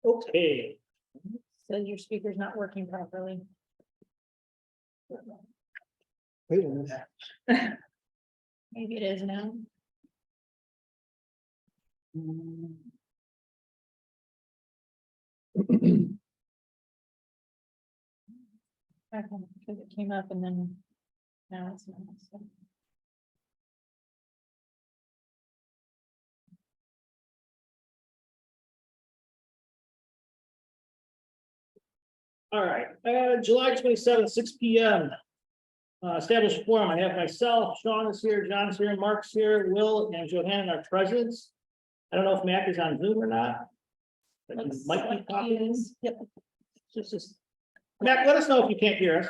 Okay, Says your speaker's not working properly. wait a minute. Maybe it is now. Because it came up and then now it's not. So. All right, July 27th, 6 p.m. Established forum. I have myself, Sean is here, John's here, Mark's here, Will and Johanna are present. I don't know if Mac is on Zoom or not. But he Looks might be like popping he in. is. Yep. Just Mac, let us know if you can't hear us.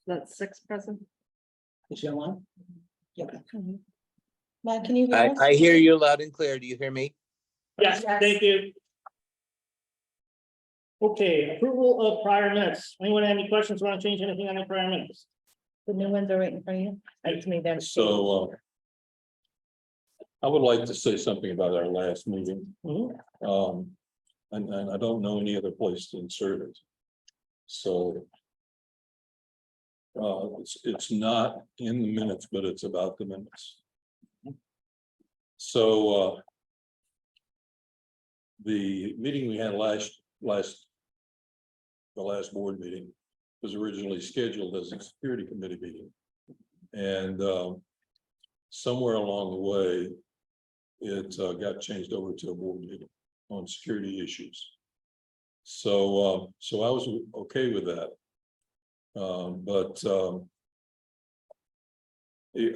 That's 6 present. Is she online? Yep. Matt, can you hear us? I hear you loud and clear. Do you hear me? Yes, Yes. thank you. Okay, approval of prior minutes. Anyone have any questions? Want to change anything on the prior minutes? The new ones are right in front of you. I just made them. So I would like to say something about our last meeting. Mhm. And I don't know any other place to insert it. So it's not in the minutes, but it's about the minutes. So the meeting we had the last board meeting was originally scheduled as a security committee meeting. And somewhere along the way, it got changed over to a board meeting on security issues. So I was okay with that. But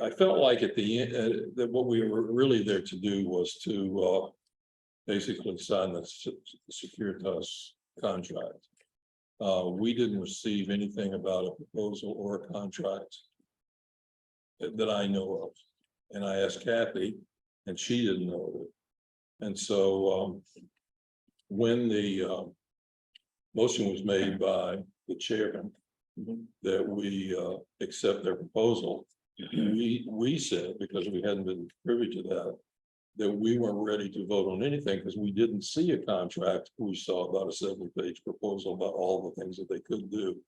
I felt like at the end that what we were really there to do was to basically sign the Securitas contract. We didn't receive anything about a proposal or a contract that I know of. And I asked Kathy, and she didn't know of it. And so when the motion was made by the chairman that we accept their proposal, we said, because we hadn't been privy to that we weren't ready to vote on anything because we didn't see a contract. We saw about a 70-page proposal about all the things that they could do.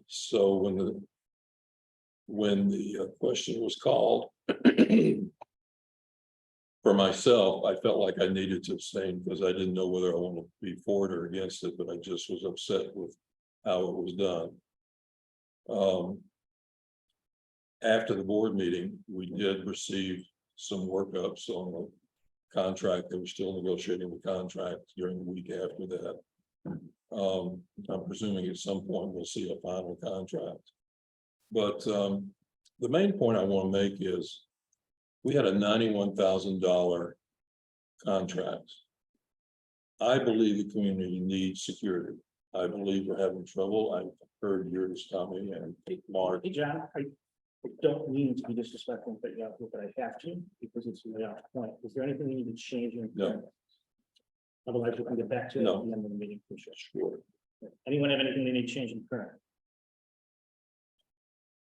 So when the question was called for myself, I felt like I needed to abstain because I didn't know whether I wanted to be for it or against it, but I just was upset with how it was done. After the board meeting, we did receive some workups on the contract. They were still negotiating the contract during the week after that. I'm presuming at some point we'll see a final contract. But the main point I want to make is we had a $91,000 contract. I believe the community needs security. I believe we're having trouble. I've heard yours, Tommy, and Mark. Hey, John, I don't mean to be disrespectful, but I have to, because it's really off point. Is there anything you need to change in? No. Otherwise, we can get back to it at the end of the meeting, for sure. Sure. Anyone have anything they need to change in current?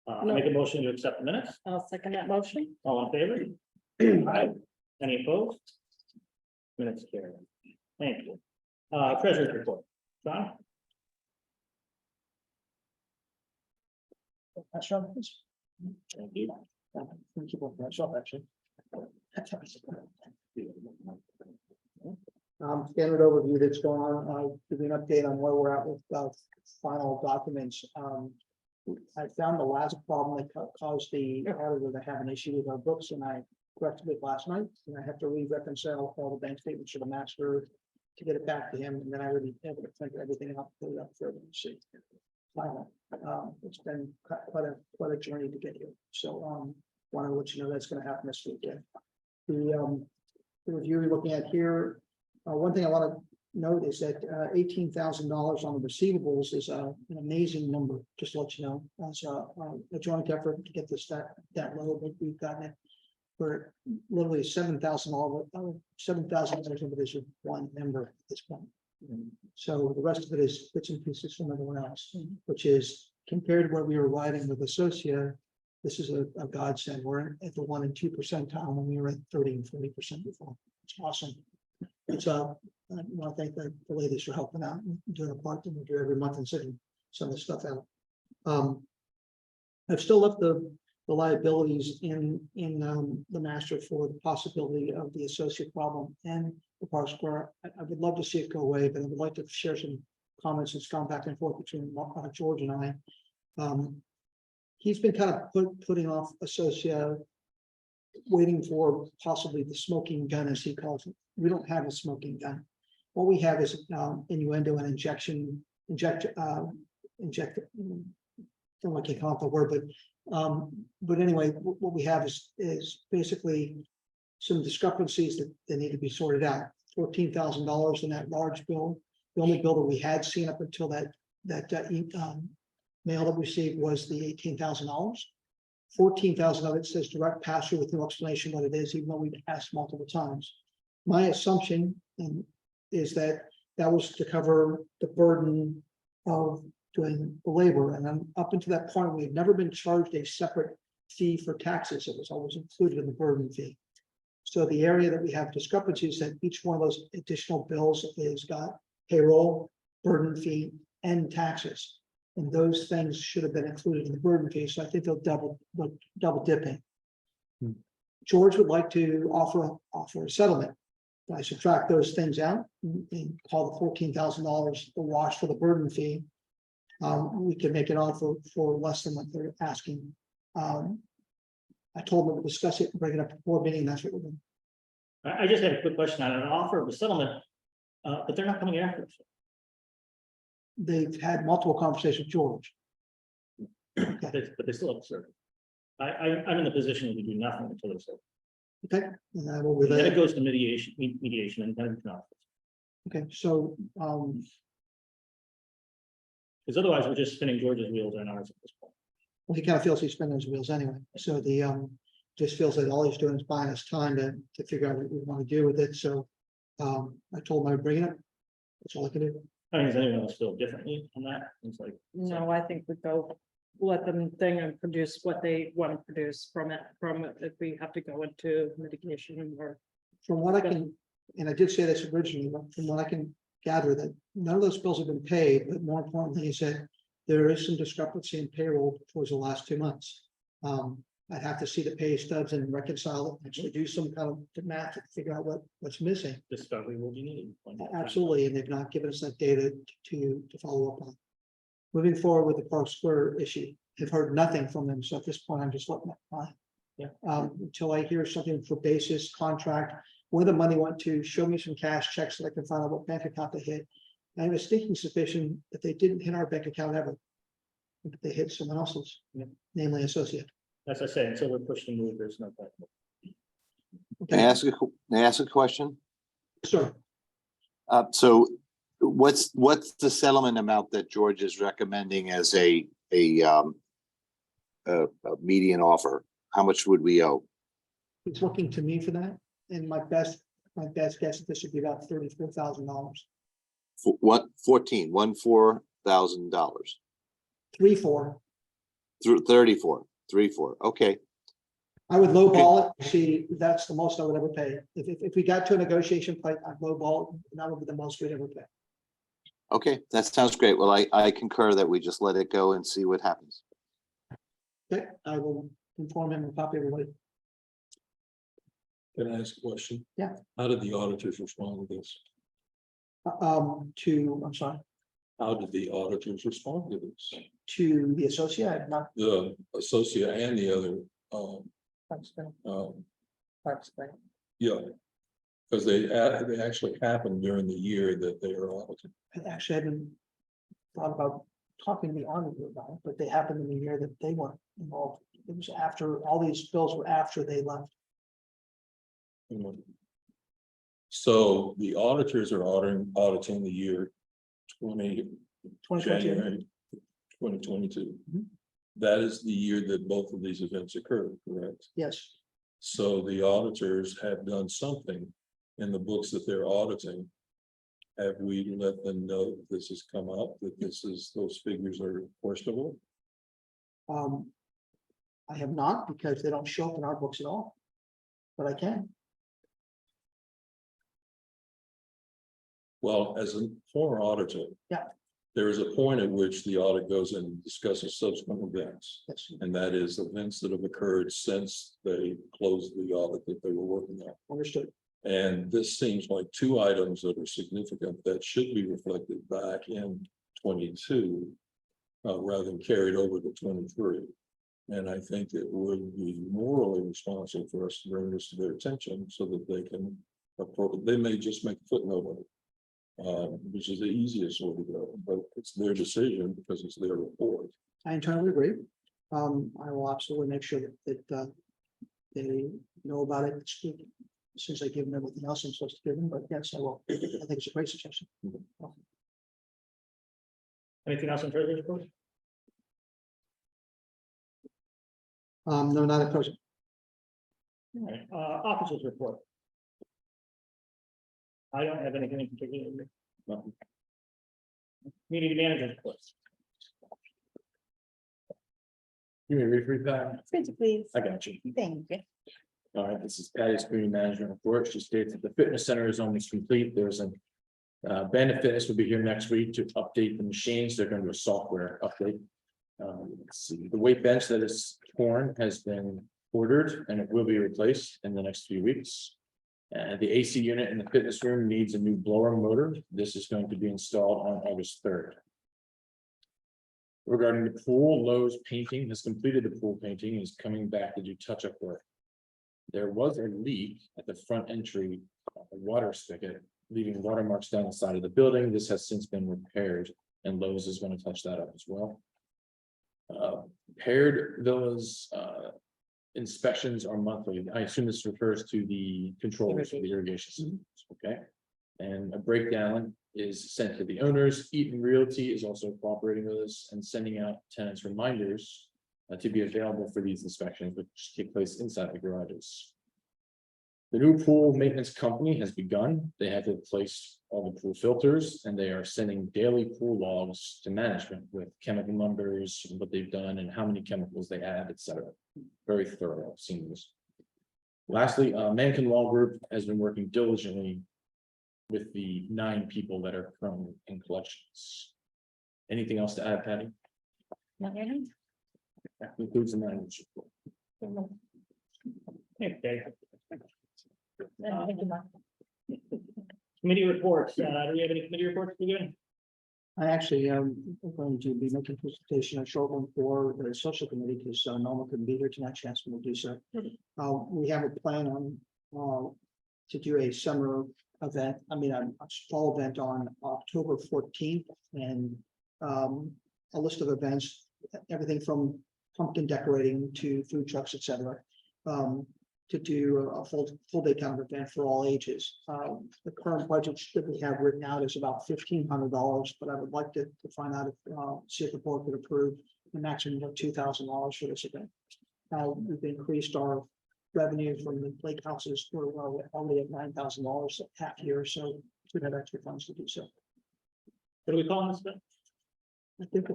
No. Make a motion to accept the minutes. I'll second that motion. All in favor? Aye. Any opposed? Minutes carried. Thank you. Treasurer's report. John? That's Sean, please. Thank you. Thank you both. That's all, actually. Standard overview that's going on, give you an update on where we're at with final documents. I found the last problem that caused the auditor to have an issue with our books, and I corrected it last night, and I have to re-reconcile all the bank statements for the master to get it back to him, and then I would be able to print everything out, put it up for everyone to see. Final. It's been quite a journey to get here, so want to let you know that's going to happen this weekend. The review you're looking at here, one thing I want to note is that $18,000 on the receivables is an amazing number, just to let you know. As a joint effort to get this that low, but we've gotten it for literally $7,000 of it is one member at this point. So the rest of it is bits and pieces from everyone else, which is compared to where we were riding with Associa, this is a godsend. We're at the 1% and 2% percentile when we were at 30% and 40% before. It's awesome. it's I want to thank the ladies for helping out and doing a part that we do every month and sitting some of the stuff out. I've still left the liabilities in the master for the possibility of the associate problem and the Park Square. I would love to see it go away, but I would like to share some comments that's gone back and forth between George and I. He's been kind of putting off associate, waiting for possibly the smoking gun, as he calls it. We don't have a smoking gun. What we have is innuendo and inject. Don't like to call it the word, but anyway, what we have is basically some discrepancies that need to be sorted out. $14,000 in that large bill. The only bill that we had seen up until that mail that we received was the $18,000. 14,000 of it says direct pass through with no explanation what it is, even though we've asked multiple times. My assumption is that was to cover the burden of doing the labor, and then up until that point, we've never been charged a separate fee for taxes. It was always included in the burden fee. So the area that we have discrepancies, that each one of those additional bills is got payroll, burden fee, and taxes. And those things should have been included in the burden fee. So I think they'll double dipping. George would like to offer a settlement. I subtract those things out and call the $14,000 the wash for the burden fee. We can make an offer for less than what they're asking. I told them to discuss it and bring it up to the board meeting. That's what we're doing. I just have a quick question on an offer of a settlement, but they're not coming after us. They've had multiple conversations with George. But they still have to serve. I'm in the position to do nothing until they serve. Okay, and I will relay. Then it goes to mediation, and then it's not. Okay, so Because otherwise we're just spinning George's wheels and ours at this point. well, he kind of feels he's spinning his wheels anyway. So the just feels that all he's doing is buying us time to figure out what we want to do with it. So I told him I would bring it up. That's all I can do. I mean, does anyone else feel differently on that? It's like, No, I think we go, let them thing and produce what they want to produce from it, if we have to go into mitigation or. From what I can, and I did say this originally, but from what I can gather, that none of those bills have been paid, but more importantly, he said there is some discrepancy in payroll towards the last 2 months. I'd have to see the pay stubs and reconcile it, actually do some kind of math to figure out what's missing. discovery will be needed. Absolutely, and they've not given us that data to follow up on. Moving forward with the Park Square issue, I've heard nothing from them, so at this point, I'm just letting it fly. Yeah. Until I hear something for basis, contract, where the money went to, show me some cash checks so I can find out what bank account they hit. I have a stinking suspicion that they didn't hit our bank account ever. But they hit someone else's, Yeah. namely associate. As I say, until we're pushed to move, there's no point. Can I ask a question? Sure. So what's the settlement amount that George is recommending as a median offer? How much would we owe? He's looking to me for that, and my best guess is this would be about $34,000. What, $14,000? 3-4. Through 34. Okay. I would lowball it. See, that's the most I would ever pay. If we got to a negotiation point, I'd lowball it, and that would be the most we'd ever pay. Okay, that sounds great. Well, I concur that we just let it go and see what happens. Okay, I will inform him and copy everybody. Can I ask a question? Yeah. How did the auditors respond to this? I'm sorry, How did the auditors respond to this? to the associate, I've not. The associate and the other, yeah. Because they actually happened during the year that they are audited. I actually hadn't thought about talking to the auditor about it, but they happened in the year that they weren't involved. It was after, all these bills were after they left. So the auditors are auditing the year 2022. January 2022. Mhm. That is the year that both of these events occurred, correct? Yes, So the auditors have done something in the books that they're auditing. Have we let them know that this has come up, that those figures are questionable? I have not, because they don't show up in our books at all, but I can. Well, as a former auditor. Yeah. There is a point at which the audit goes in and discusses subsequent events. Yes, And that is events that have occurred since they closed the audit that they were working on. understood. And this seems like two items that are significant that should be reflected back in 22. Rather than carried over to 23. And I think it would be morally responsible for us to bring this to their attention so that they can. They may just make a footnote of it. Which is the easiest way to go, but it's their decision because it's their report. I entirely agree. I will absolutely make sure that they know about it since I've given everything else I'm supposed to give them, but yes, I will. I think it's a great suggestion. Anything else on treasurer's report? No, not at present. All right, officers report. I don't have anything in particular. Meeting managers report. You may read that. Please. I got you. Thank you. All right, this is Patty's community management report. She states that the fitness center is almost complete. There's a Band of Fitness will be here next week to update the machines. They're going to do a software update. Let's see, the weight bench that is torn has been ordered and it will be replaced in the next few weeks. And the AC unit in the fitness room needs a new blower motor. This is going to be installed on August 3rd. Regarding the pool, Lowe's painting has completed the pool painting and is coming back to do touch-up work. There was a leak at the front entry of a water spigot, leaving watermarks down the side of the building. This has since been repaired, and Lowe's is going to touch that up as well. Paired villas inspections are monthly. I assume this refers to the controllers for the irrigation systems. Okay. And a breakdown is sent to the owners. Eaton Realty is also cooperating with us and sending out tenants reminders to be available for these inspections, which take place inside the garages. The new pool maintenance company has begun. They have replaced all the pool filters and they are sending daily pool logs to management with chemical numbers, what they've done and how many chemicals they add, etc. Very thorough, I've seen this. Lastly, Mankin Law Group has been working diligently with the 9 people that are currently in collections. Anything else to add, Patty? Not really? That concludes the management report. Okay. Thank you, Mark. Committee reports. Do we have any committee reports to give? I actually am going to be making a presentation, a short one for the social committee because Norma couldn't be here tonight. She asked me to do so. We have a plan on to do a summer event. I mean, a fall event on October 14th and a list of events, everything from pumpkin decorating to food trucks, etc. To do a full day kind of event for all ages. The current budget that we have written out is about $1,500, but I would like to find out if see if the board could approve the maximum of $2,000 for this event. We've increased our revenue from the lake houses. We're already at $9,000 half year, so we have extra funds to do so. What do we call this event? I think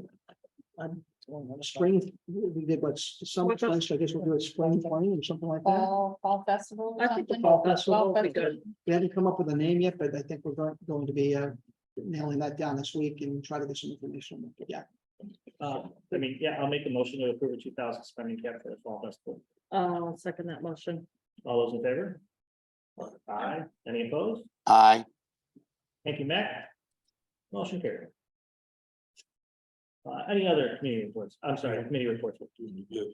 spring, we did what's summer fling, so I guess we'll do a spring fling or something like that. Fall festival. or I think the something? fall festival Fall will be festival. good. We haven't come up with a name yet, but I think we're going to be nailing that down this week and try to get some information. Yeah, I mean, yeah, I'll make the motion to approve a 2,000 spending cap for the fall festival. I'll second that motion. All those in favor? Aye. Any opposed? Aye. Thank you, Matt. Motion carried. Any other committee reports? I'm sorry, committee reports. You give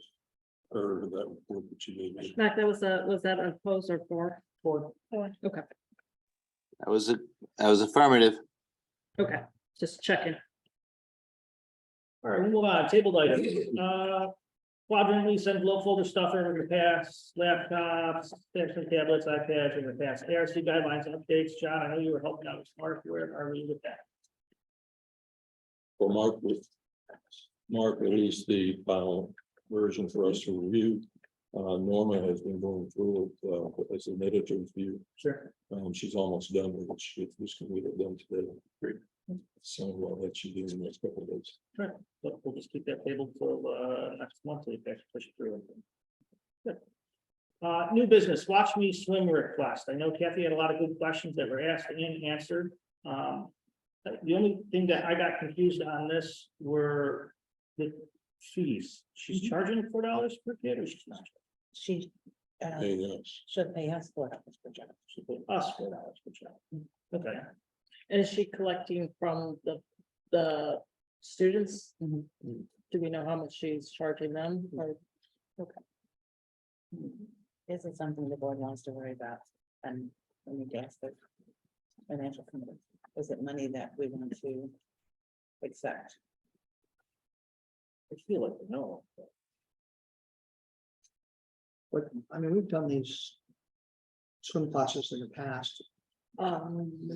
her that report that you gave me. Mac, was that a opposed or for? Okay, That was affirmative. okay, just checking. All right, we'll move on. Tabled items. Quadrant lease envelope folder stuffer, we're gonna pass laptops, Samsung tablets, iPads, we're gonna pass ARC guidelines and updates. John, I know you were helping out with Smart. Where are we with that? Well, Mark released the final version for us to review. Norma has been going through it as an editor's view. Sure. She's almost done with it. She just can get it done today. Great. So I'll let you do in the next couple of days. Sure. So we'll just keep that table till next month, so we can actually push it through. Good. New business, watch me swim request. I know Kathy had a lot of good questions that were asked and answered. The only thing that I got confused on this were the fees. She's charging $4 per kid or she's not? She, Hey, yes. should pay us $4 per job. She paid us $4 per child. Okay, And is she collecting from the students? Mhm. Do we know how much she's charging them or? This is something the board wants to worry about, and let me guess the financial committee. Is it money that we want to accept? I feel like, no. But, I mean, we've done these swim classes in the past,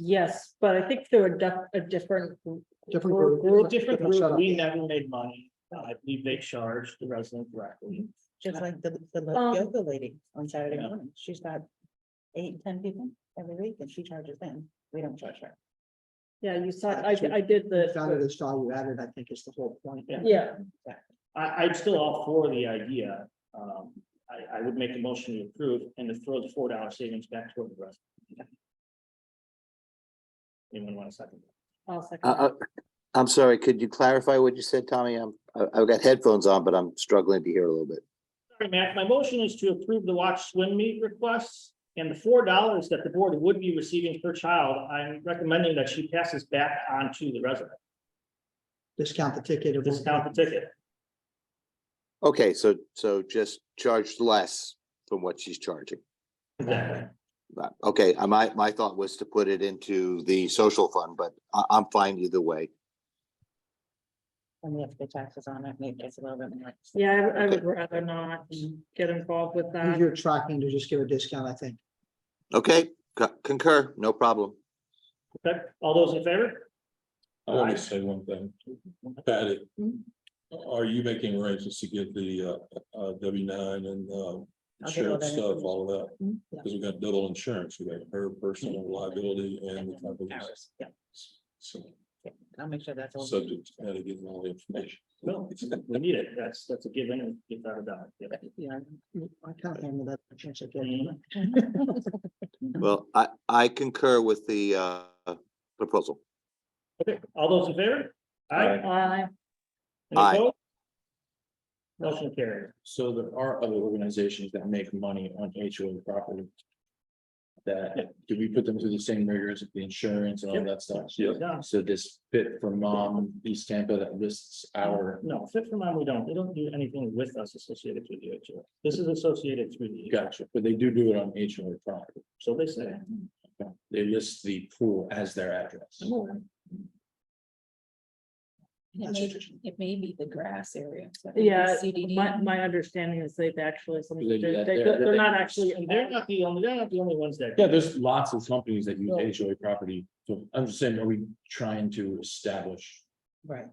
Yes, but I think there were a different. different. We're a different group. setup. We never made money. I believe they charged the resident directly. Just like the Um, yoga lady on Saturday Yeah. morning, she's got 8, 10 people every week, and she charges them. We don't charge her. Yeah, you saw, I did We found it the, as value added, I think is the whole point. yeah, I'm still all for the idea. I would make a motion to approve and to throw the $4 savings back toward the rest. Anyone want a second? I'll second. I'm sorry, could you clarify what you said, Tommy? I've got headphones on, but I'm struggling to hear a little bit. Sorry, Matt, my motion is to approve the watch swim meet requests and the $4 that the board would be receiving per child. I'm recommending that she passes back on to the resident. Discount the ticket. if- Discount the ticket. Okay, so just charge less from what she's charging. Exactly. But, okay, my thought was to put it into the social fund, but I'm fine either way. And we have to pay taxes on it, maybe it's a little bit more. Yeah, I would rather not get involved with that. Easier tracking to just give a discount, I think. Okay, concur, no problem. Okay, all those in favor? I want to say one thing. Patty, Mhm. are you making arrangements to get the W-9 and I'll get all insurance that stuff, all of that? Mhm. Because we got double insurance, we got her personal liability and the company's. Ours, yeah, So yeah. I'll make sure that's all. subject to Patty getting all the information. No, we need it. That's a given and get that done. Yeah. Yeah, I kind of handle that chance I get. Well, I concur with the proposal. Okay, all those in favor? Aye. Aye. Any Aye. opposed? Motion carried. So there are other organizations that make money on HOA property. That, do we put them through the same rigors of the insurance and all that stuff? Yeah. So this Fit for Mom, East Tampa that lists our, No, Fit for Mom, we don't. They don't do anything with us associated through the HOA. This is associated through the. HOA. gotcha, but they do it on HOA property. So they say. They list the pool as their address. That's interesting. It may be the grass area. Yeah, my understanding is they've actually, They do that there. they're not actually. And they're not the only ones that. Yeah, there's lots of companies that use HOA property. So I'm just saying, are we trying to establish Right.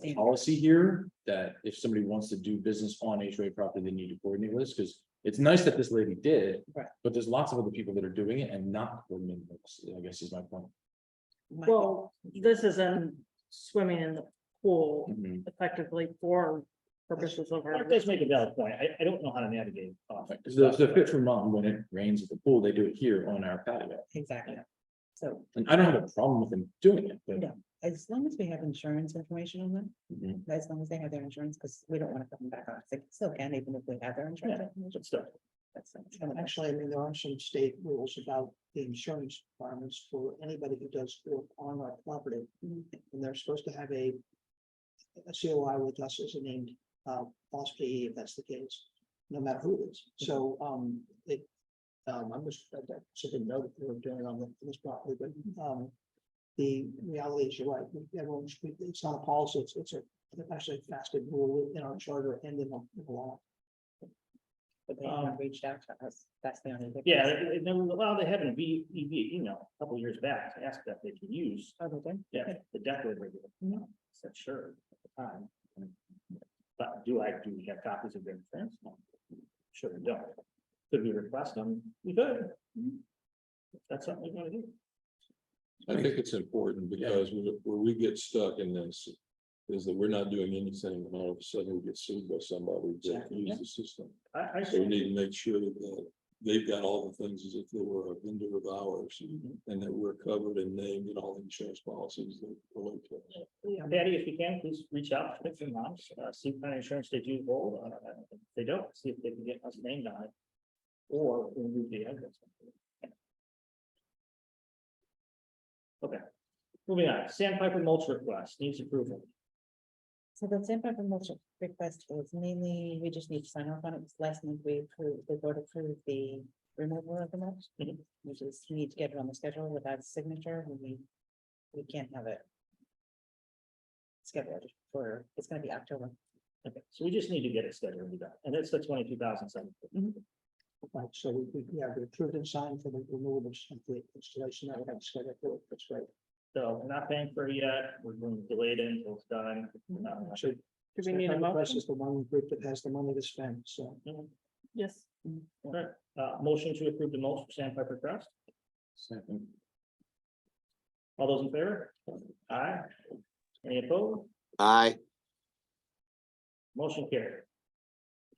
a policy here that if somebody wants to do business on HOA property, they need to coordinate with us? Because it's nice that this lady did, Right. but there's lots of other people that are doing it and not coordinating with us, I guess is my point. Well, this isn't swimming in the pool Mhm. effectively for purposes of. Mark does make a valid point. I don't know how to navigate. Because the Fit for Mom, when it rains at the pool, they do it here on our patio. Exactly. So And I don't have a problem with them doing it, but. Yeah. as long as we have insurance information on them, Mhm. as long as they have their insurance, because we don't want to put them back on. They still can, even if we have their insurance. Yeah, information. good stuff. That's And actually, I mean, there are some state rules about the insurance requirements for anybody who does work on our property. And they're supposed to have a COI with us as a named boss PE, if that's the case, no matter who it is. So I'm just, I didn't know that they were doing it on this property, but the reality is, you're right, everyone's, it's not a policy, it's actually a fasted rule in our charter and in the law. But they haven't reached out to us. That's the only. difference. Yeah, they never, well, they haven't email a couple years back to ask that they could use, Oh, they did? yeah, the decorative regular. No. Said sure at the time. But do we have copies of their insurance? No. Sure we don't. Could we request them? We could. That's something we're gonna do. I think it's important because where we get stuck in this is that we're not doing anything and all of a sudden we get sued by somebody that Exactly, use the system. I So we see. need to make sure that they've got all the things as if they were a vendor of ours, and that we're covered and named in all the insurance policies that relate to it. Patty, if you can, please reach out to your moms, see what kind of insurance they do hold. If they don't, see if they can get us named on it. Or remove the address. Okay, moving on, sandpiper mulch request needs approval. So the sandpiper motion request is mainly, we just need to sign off on it. Last month we approved, the board approved the removal of the mulch. Mhm. We just need to get it on the schedule without a signature. We can't have it scheduled for, it's gonna be October. Okay, so we just need to get it scheduled and done, and it's the 22,007. Right, so we have the approved and signed for the removal of the installation that we have scheduled for, that's great. So we're not paying for it yet, we're going to delay it until it's done. So Do we need a Sandpiper Press motion? is the one group that has the money to spend, so. Yes. All right, motion to approve the mulch for Sandpiper Crest. Second. All those in favor? Aye. Any opposed? Aye. Motion carried.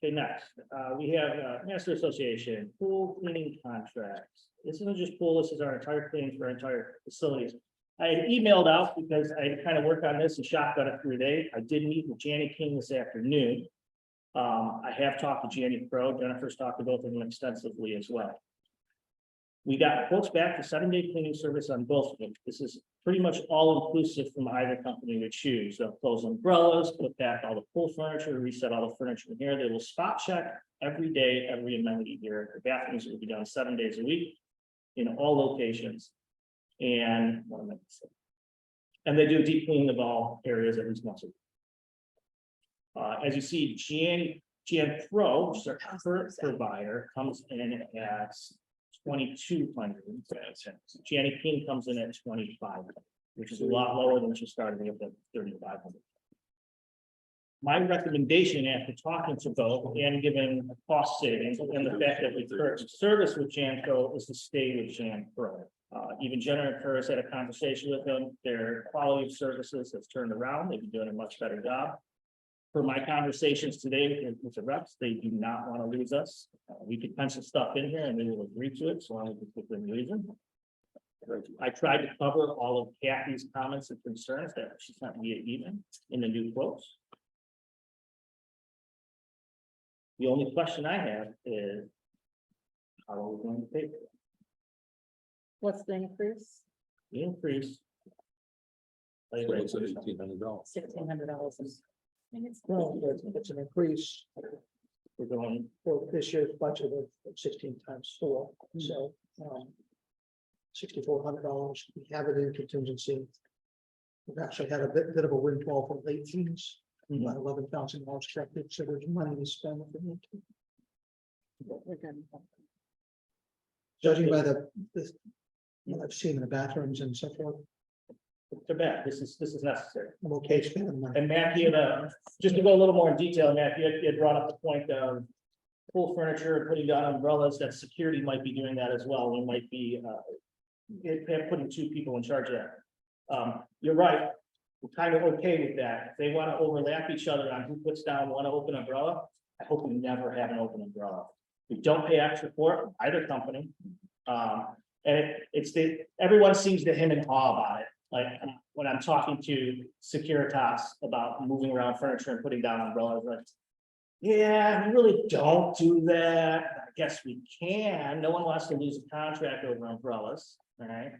Okay, next, we have Master Association pool cleaning contracts. This isn't just pool, this is our entire cleaning for our entire facilities. I had emailed out because I had kind of worked on this and shotgun it through today. I did meet with Janny King this afternoon. I have talked to Janny Pro, Jennifer's talked to both of them extensively as well. We got quotes back for 7-day cleaning service on both of them. This is pretty much all inclusive from either company we choose. They'll close umbrellas, put back all the pool furniture, reset all the furniture in here. They will spot check every day, every amenity here. The bathrooms will be done 7 days a week in all locations. And what am I saying? And they do deep cleaning of all areas at least once a week. As you see, GN Pro, which is our current provider, comes in at 2,200. Gianni King comes in at 2,500, which is a lot lower than she started with at 3,500. My recommendation after talking to both and given cost savings and the fact that we purchased service with Janco is to stay with Jan Pro. Even Jenna and Curtis had a conversation with them. Their quality of services has turned around. They've been doing a much better job. For my conversations today with the reps, they do not want to lose us. We could pencil stuff in here and they will agree to it, so long as it's within reason. I tried to cover all of Kathy's comments and concerns that she sent me even in the new quotes. The only question I have is, how are we going to pay for it? What's the increase? The increase. So it's at $1,800. $1,600. Well, it's an increase We're going, for this year's budget of 16 times 4, so. $6,400, we have it in contingency. We've actually had a bit of a windfall from late fees, about $11,000 expected, so there's money to spend. if we need to. We're good. Judging by what I've seen in the bathrooms and so forth, they're back. This is necessary. I'm okay spending money. And Matt, you had, just to go a little more in detail, Matt, you had brought up the point of pool furniture, putting down umbrellas, that security might be doing that as well. We might be, putting 2 people in charge of that. You're right. We're kind of okay with that. If they want to overlap each other on who puts down one open umbrella, I hope we never have an open umbrella. We don't pay extra for it, either company. And everyone seems to hem and haw about it. Like when I'm talking to Securitas about moving around furniture and putting down umbrellas, like, yeah, we really don't do that. I guess we can. No one wants to lose a contract over umbrellas, all right?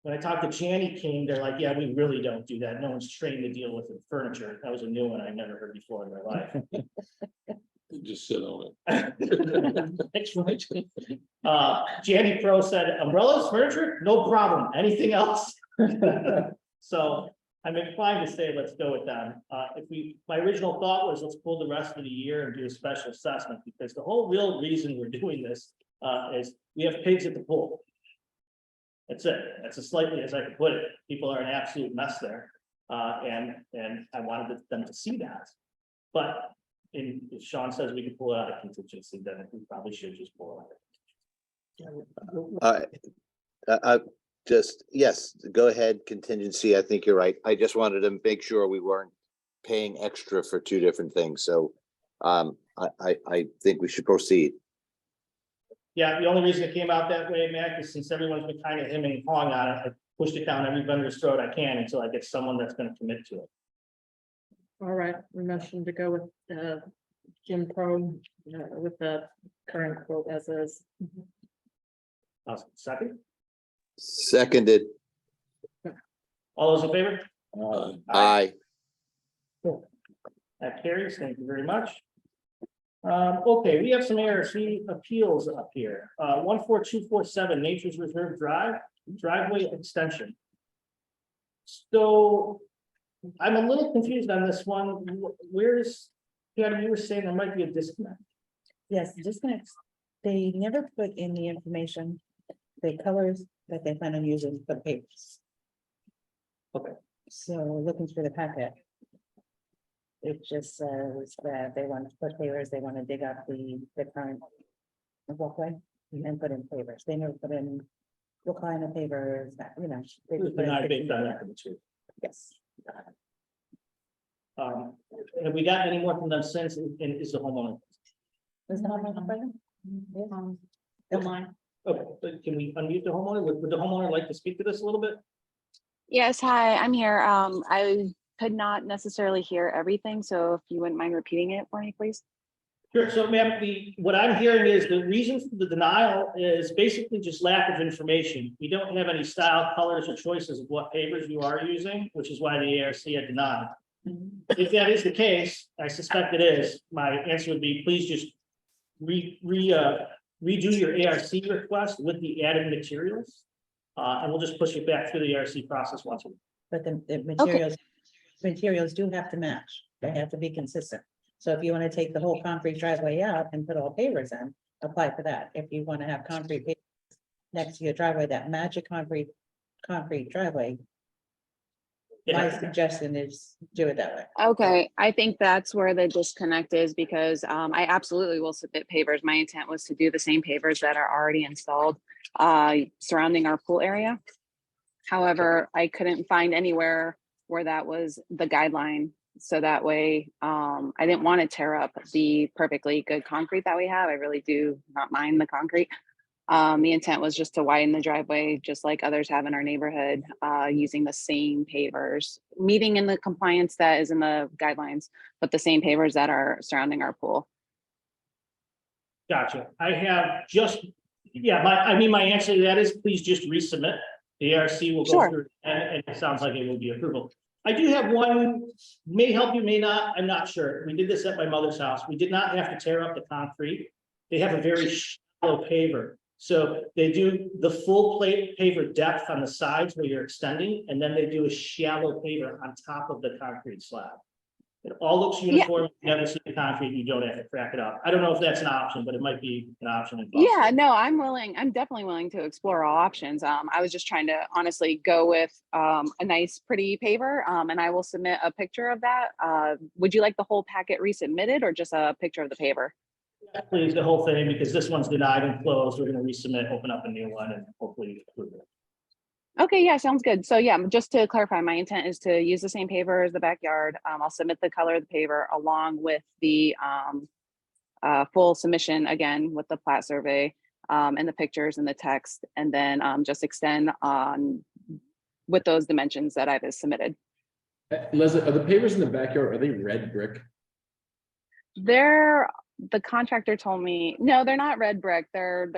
When I talk to Janny King, they're like, yeah, we really don't do that. No one's trained to deal with the furniture. That was a new one I never heard before in my life. Just sit on it. Thanks, Rich. Janny Pro said, umbrellas, furniture, no problem. Anything else? So I'm inclined to say, let's go with that. My original thought was let's pull the rest of the year and do a special assessment, because the whole real reason we're doing this is we have pigs at the pool. That's it. That's as slightly as I could put it. People are an absolute mess there. And I wanted them to see that. But if Sean says we can pull it out of contingency, then we probably should just pull it out. Yes, go ahead, contingency. I think you're right. I just wanted to make sure we weren't paying extra for 2 different things. So I think we should proceed. Yeah, the only reason it came out that way, Mac, is since everyone's been kind of hemming and hawing on it, I pushed it down every vendor's throat I can until I get someone that's gonna commit to it. All right, we mentioned to go with Jim Pro with the current quote as is. Second, Seconded, all those in favor? aye. That carries, thank you very much. Okay, we have some ARC appeals up here. 14247 Nature's Reserve Drive, driveway extension. So I'm a little confused on this one. Where's, yeah, you were saying there might be a disconnect. Yes, disconnects. They never put in the information, the colors that they plan on using for the papers. Okay. So looking through the packet. It just says that they want to put pavers, they want to dig up the current walkway and put in pavers. They never put in what kind of pavers that, you know. they It was put in denied based on fixing- that, too. Yes. Have we gotten any more from them since, and is the homeowner? Is that my number? Online. Okay, but can we unmute the homeowner? Would the homeowner like to speak to this a little bit? Yes, hi, I'm here. I could not necessarily hear everything, so if you wouldn't mind repeating it for me, please. Sure, so ma'am, what I'm hearing is the reason for the denial is basically just lack of information. We don't have any style, colors, or choices of what pavers you are using, which is why the ARC had denied. If that is the case, I suspect it is, my answer would be, please just redo your ARC request with the added materials. And we'll just push it back through the ARC process once a week. But the materials do have to match. They have to be consistent. So if you want to take the whole concrete driveway out and put all pavers in, apply for that. If you want to have concrete pavers next to your driveway, that match a concrete driveway, my suggestion is do it that way. Okay, I think that's where the disconnect is because I absolutely will submit pavers. My intent was to do the same pavers that are already installed surrounding our pool area. However, I couldn't find anywhere where that was the guideline. So that way, I didn't want to tear up the perfectly good concrete that we have. I really do not mind the concrete. The intent was just to widen the driveway, just like others have in our neighborhood, using the same pavers, meeting in the compliance that is in the guidelines, but the same pavers that are surrounding our pool. Gotcha. I have just, yeah, my answer to that is please just resubmit. The ARC will go Sure. through and it sounds like it will be approval. I do have one, may help you, may not, I'm not sure. We did this at my mother's house. We did not have to tear up the concrete. They have a very shallow paver. So they do the full plate paver depth on the sides where you're extending, and then they do a shallow paver on top of the concrete slab. It all looks uniform. You never see the concrete, you don't have to crack it up. I don't know if that's an option, but it might be an option. Yeah, no, I'm definitely willing to explore all options. I was just trying to honestly go with a nice, pretty paver, and I will submit a picture of that. Would you like the whole packet resubmitted or just a picture of the paver? Please, the whole thing, because this one's denied and closed. We're gonna resubmit, open up a new one and hopefully approve it. Okay, yeah, sounds good. So yeah, just to clarify, my intent is to use the same paver as the backyard. I'll submit the color of the paver along with the full submission again with the plat survey and the pictures and the text, and then just extend on with those dimensions that I've submitted. Leslie, are the pavers in the backyard, are they red brick? The contractor told me, no, they're not red brick. They're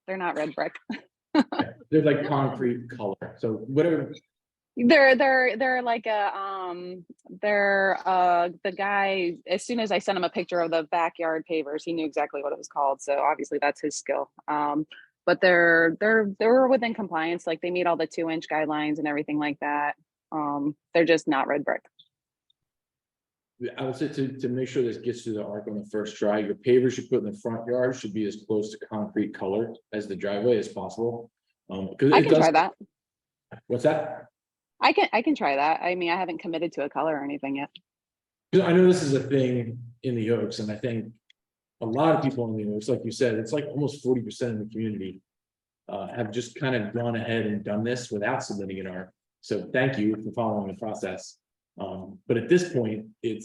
not red brick. They're like concrete color, so whatever. They're like the guy, as soon as I sent him a picture of the backyard pavers, he knew exactly what it was called. So obviously that's his skill. But they're within compliance, like they meet all the 2-inch guidelines and everything like that. They're just not red brick. I would say to make sure this gets to the arc on the first try, your pavers you put in the front yard should be as close to concrete color as the driveway as possible. Because I can try that. What's that? I can try that. I mean, I haven't committed to a color or anything yet. 'Cause I know this is a thing in the Oaks, and I think a lot of people in the Oaks, like you said, it's like almost 40% of the community have just kind of gone ahead and done this without submitting an ARC. So thank you for following the process. But at this point, I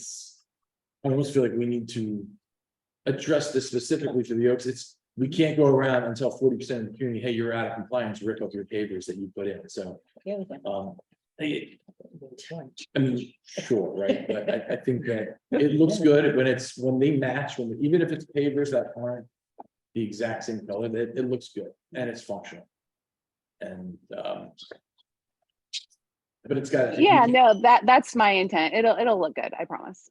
almost feel like we need to address this specifically for the Oaks. We can't go around and tell 40% of the community, hey, you're out of compliance, rip up your pavers that you put in, so. Yeah, we can. I mean, sure, right, but I think that it looks good when they match, even if it's pavers that aren't the exact same color, it looks good and it's functional. And, but it's got. Yeah, no, that's my intent. It'll look good, I promise.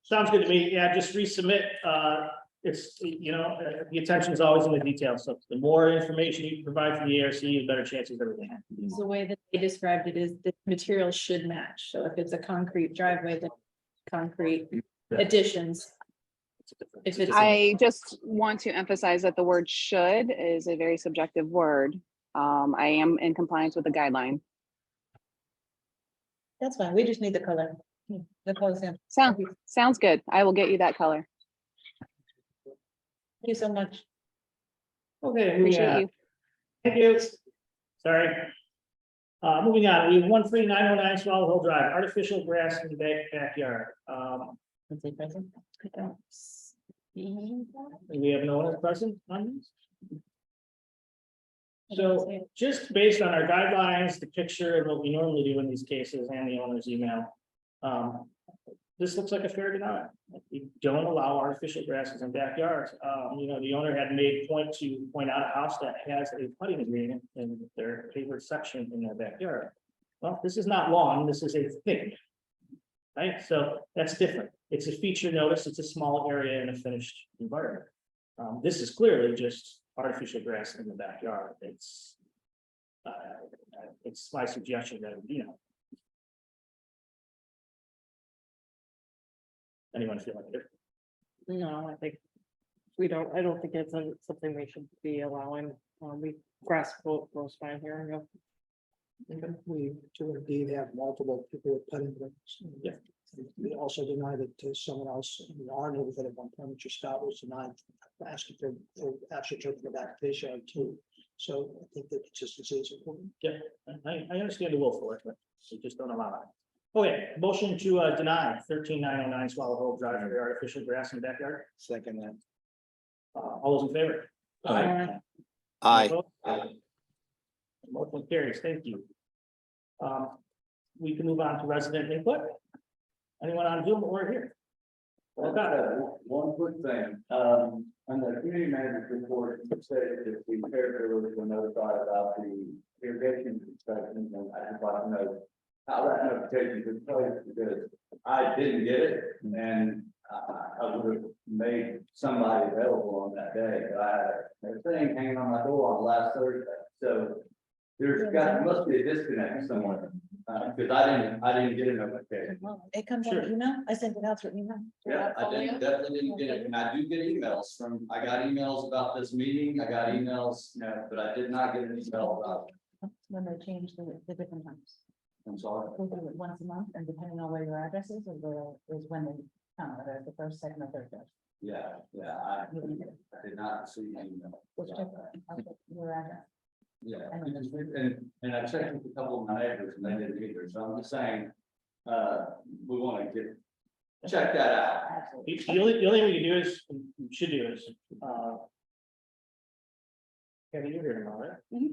Sounds good to me. Yeah, just resubmit. It's, the attention is always in the details. So the more information you can provide for the ARC, the better chances of everything. The way that they described it is the material should match. So if it's a concrete driveway, then concrete additions. If it's, I just want to emphasize that the word should is a very subjective word. I am in compliance with the guideline. That's fine. We just need the color. The color sample. Sounds good. I will get you that color. Thank you so much. Okay. Appreciate you. Thank you. Sorry. Moving on, we have 13909 Swallow Hill Drive, artificial grass in the backyard. Is he present? I don't see that. We have no one present on this. I don't So see it. just based on our guidelines, the picture and what we normally do in these cases and the owner's email. This looks like a fair denial. We don't allow artificial grasses in backyards. The owner had made point out a house that has a putting agreement in their favorite section in their backyard. Well, this is not lawn, this is a thing. Right, so that's different. It's a feature notice, it's a small area in a finished environment. This is clearly just artificial grass in the backyard. It's my suggestion that, anyone feel like it? No, I think I don't think it's something we should be allowing. Grass grows fine here. We do indeed have multiple people with putting grants. Yeah. We also denied it to someone else in our neighborhood at one point, which Scott was denied asking for actually taking the back fish out too. So I think that consistency is important. Yeah, I understand the will for it, but we just don't allow it. Okay, motion to deny 13909 Swallow Hill Drive for the artificial grass in the backyard. Second that. All those in favor? Aye. Motion carries, thank you. We can move on to resident input. Anyone on Zoom or here? One quick thing, on the community manager's report, it said that the caregivers were notified about the irrigation inspections, and I just want to know how that notification took place, because I didn't get it, and I would have made somebody available on that day, but I had a thing hanging on my door on last Thursday, so must be a disconnect somewhere, because I didn't get a notification. It comes on email. I sent it out through email. Yeah, I definitely didn't get it, and I do get emails I got emails about this meeting, I got emails, but I did not get an email about it. When they change the different times. I'm sorry. We'll do it once a month, and depending on where your address is when they come, whether it's the first, second, or third day. Yeah, I did not receive an email. Which about that. I'll put your address. Yeah, and I checked with a couple of my neighbors and they didn't either, so I'm just saying, we want to check that out. The only thing we can do is, we should do is, Kevin, you're here tomorrow, right?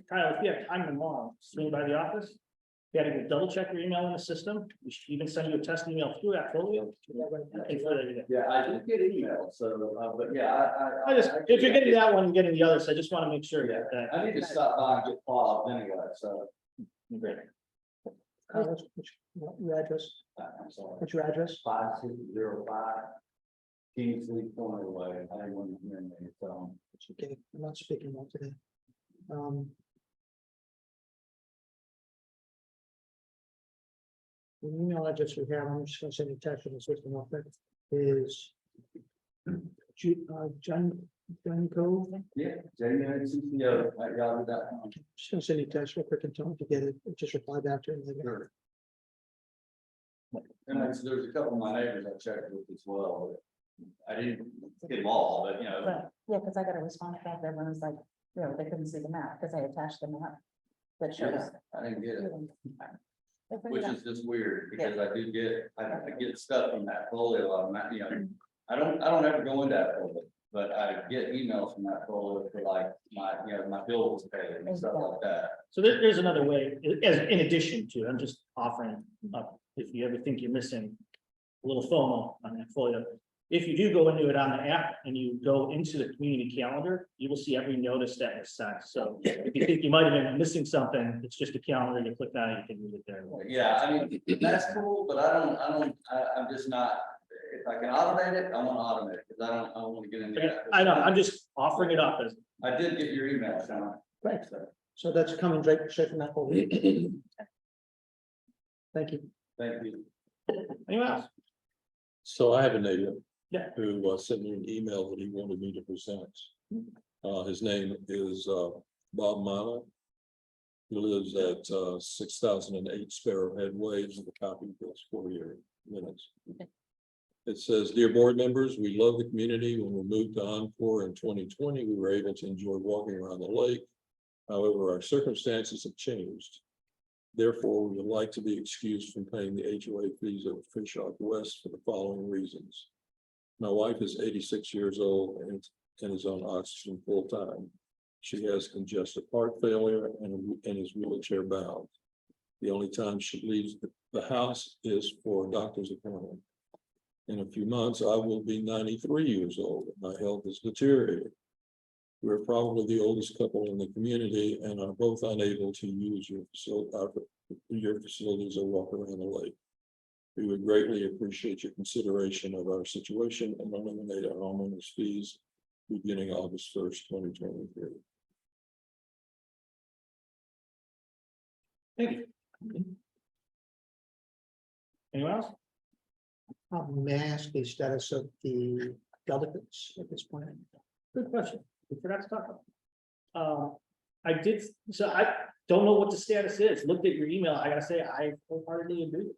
Kyle, if you have time tomorrow, swing by the office. You gotta go double check your email in the system. We should even send you a test email through AppFolio. Yeah, I did get emails, so, but yeah, I just, if you're getting that one, and getting the other, so I just want to make sure Yeah, that. I need to stop by and get followed anyway, so, Great. Carlos, your address, I'm sorry. what's your address? 5605 Kingsley Corner Way, I didn't want to hear me, so. It's okay, I'm not speaking about today. The email address we have, I'm just gonna send you a text from the system real quick, is John Cove. Yeah, JNCCO, I got that. Just gonna send you a text real quick and tell them to get it, just reply back to it. and they got it. And there's a couple of my neighbors I checked with as well, but I didn't get them all, but you know. But, yeah, because I got a response back there when it was like, they couldn't see the map, because I attached the map. That shows. I didn't get it. which is just weird, because I do get, I get stuff from that folio, I don't ever go into that folio, but I get emails from that folio for like my bill was paid and stuff like that. So there's another way, as in addition to, I'm just offering up, if you ever think you're missing a little FOMO on that folio. If you do go into it on the app and you go into the community calendar, you will see every notice that is sent. So if you think you might have been missing something, it's just a calendar, you click on it, you can read it there. Yeah, I mean, that's cool, but I'm just not, if I can automate it, I want to automate it, because I don't want to get into that. I know, I'm just offering it up as. I did get your email, Sean. Thanks. So that's coming straight from that folder. Thank you. Thank you. Anyone else? So I have a neighbor. Yeah. Who sent me an email that he wanted me to present. His name is Bob Mana. He lives at 6008 Sparrowhead Way. There's a copy of this for your minutes. It says, "Dear board members, we love the community. When we moved to Encore in 2020, we were able to enjoy walking around the lake. However, our circumstances have changed. Therefore, we would like to be excused from paying the HOA fees of FHRW West for the following reasons. My wife is 86 years old and is on oxygen full time. She has congestive heart failure and is wheelchair bound. The only time she leaves the house is for a doctor's appointment. In a few months, I will be 93 years old. My health is deteriorating. We're probably the oldest couple in the community and are both unable to use your facilities or walk around the lake. We would greatly appreciate your consideration of our situation and eliminate our homeowners fees beginning August 1st, 2023. Thank you. Anyone else? May I ask the status of the delegates at this point? Good question. We forgot to talk about. I did, so I don't know what the status is. Looked at your email. I gotta say, I wholeheartedly agree.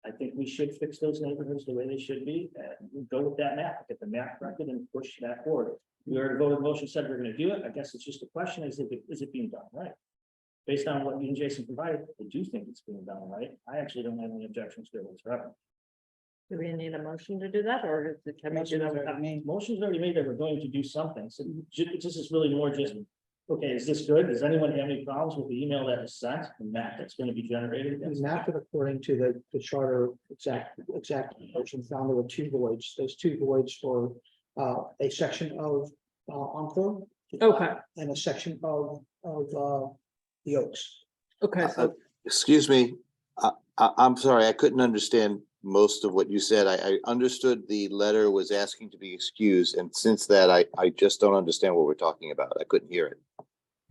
I think we should fix those neighborhoods the way they should be and go with that map, get the map corrected and push that forward. We already voted, motion said we're gonna do it. I guess it's just a question, is it being done right? Based on what you and Jason provided, I do think it's being done right. I actually don't have any objections to it whatsoever. Do we need a motion to do that, or is it, can we do that without? Motion's already made that we're going to do something, so this is really more just, okay, is this good? Does anyone have any problems with the email that was sent, the map that's going to be generated? And mapped it according to the charter exact motion found there were two voids. There's two voids for a section of Encore. Okay. And a section of the Oaks. Okay, so Excuse me, I'm sorry, I couldn't understand most of what you said. I understood the letter was asking to be excused, and since that, I just don't understand what we're talking about. I couldn't hear it.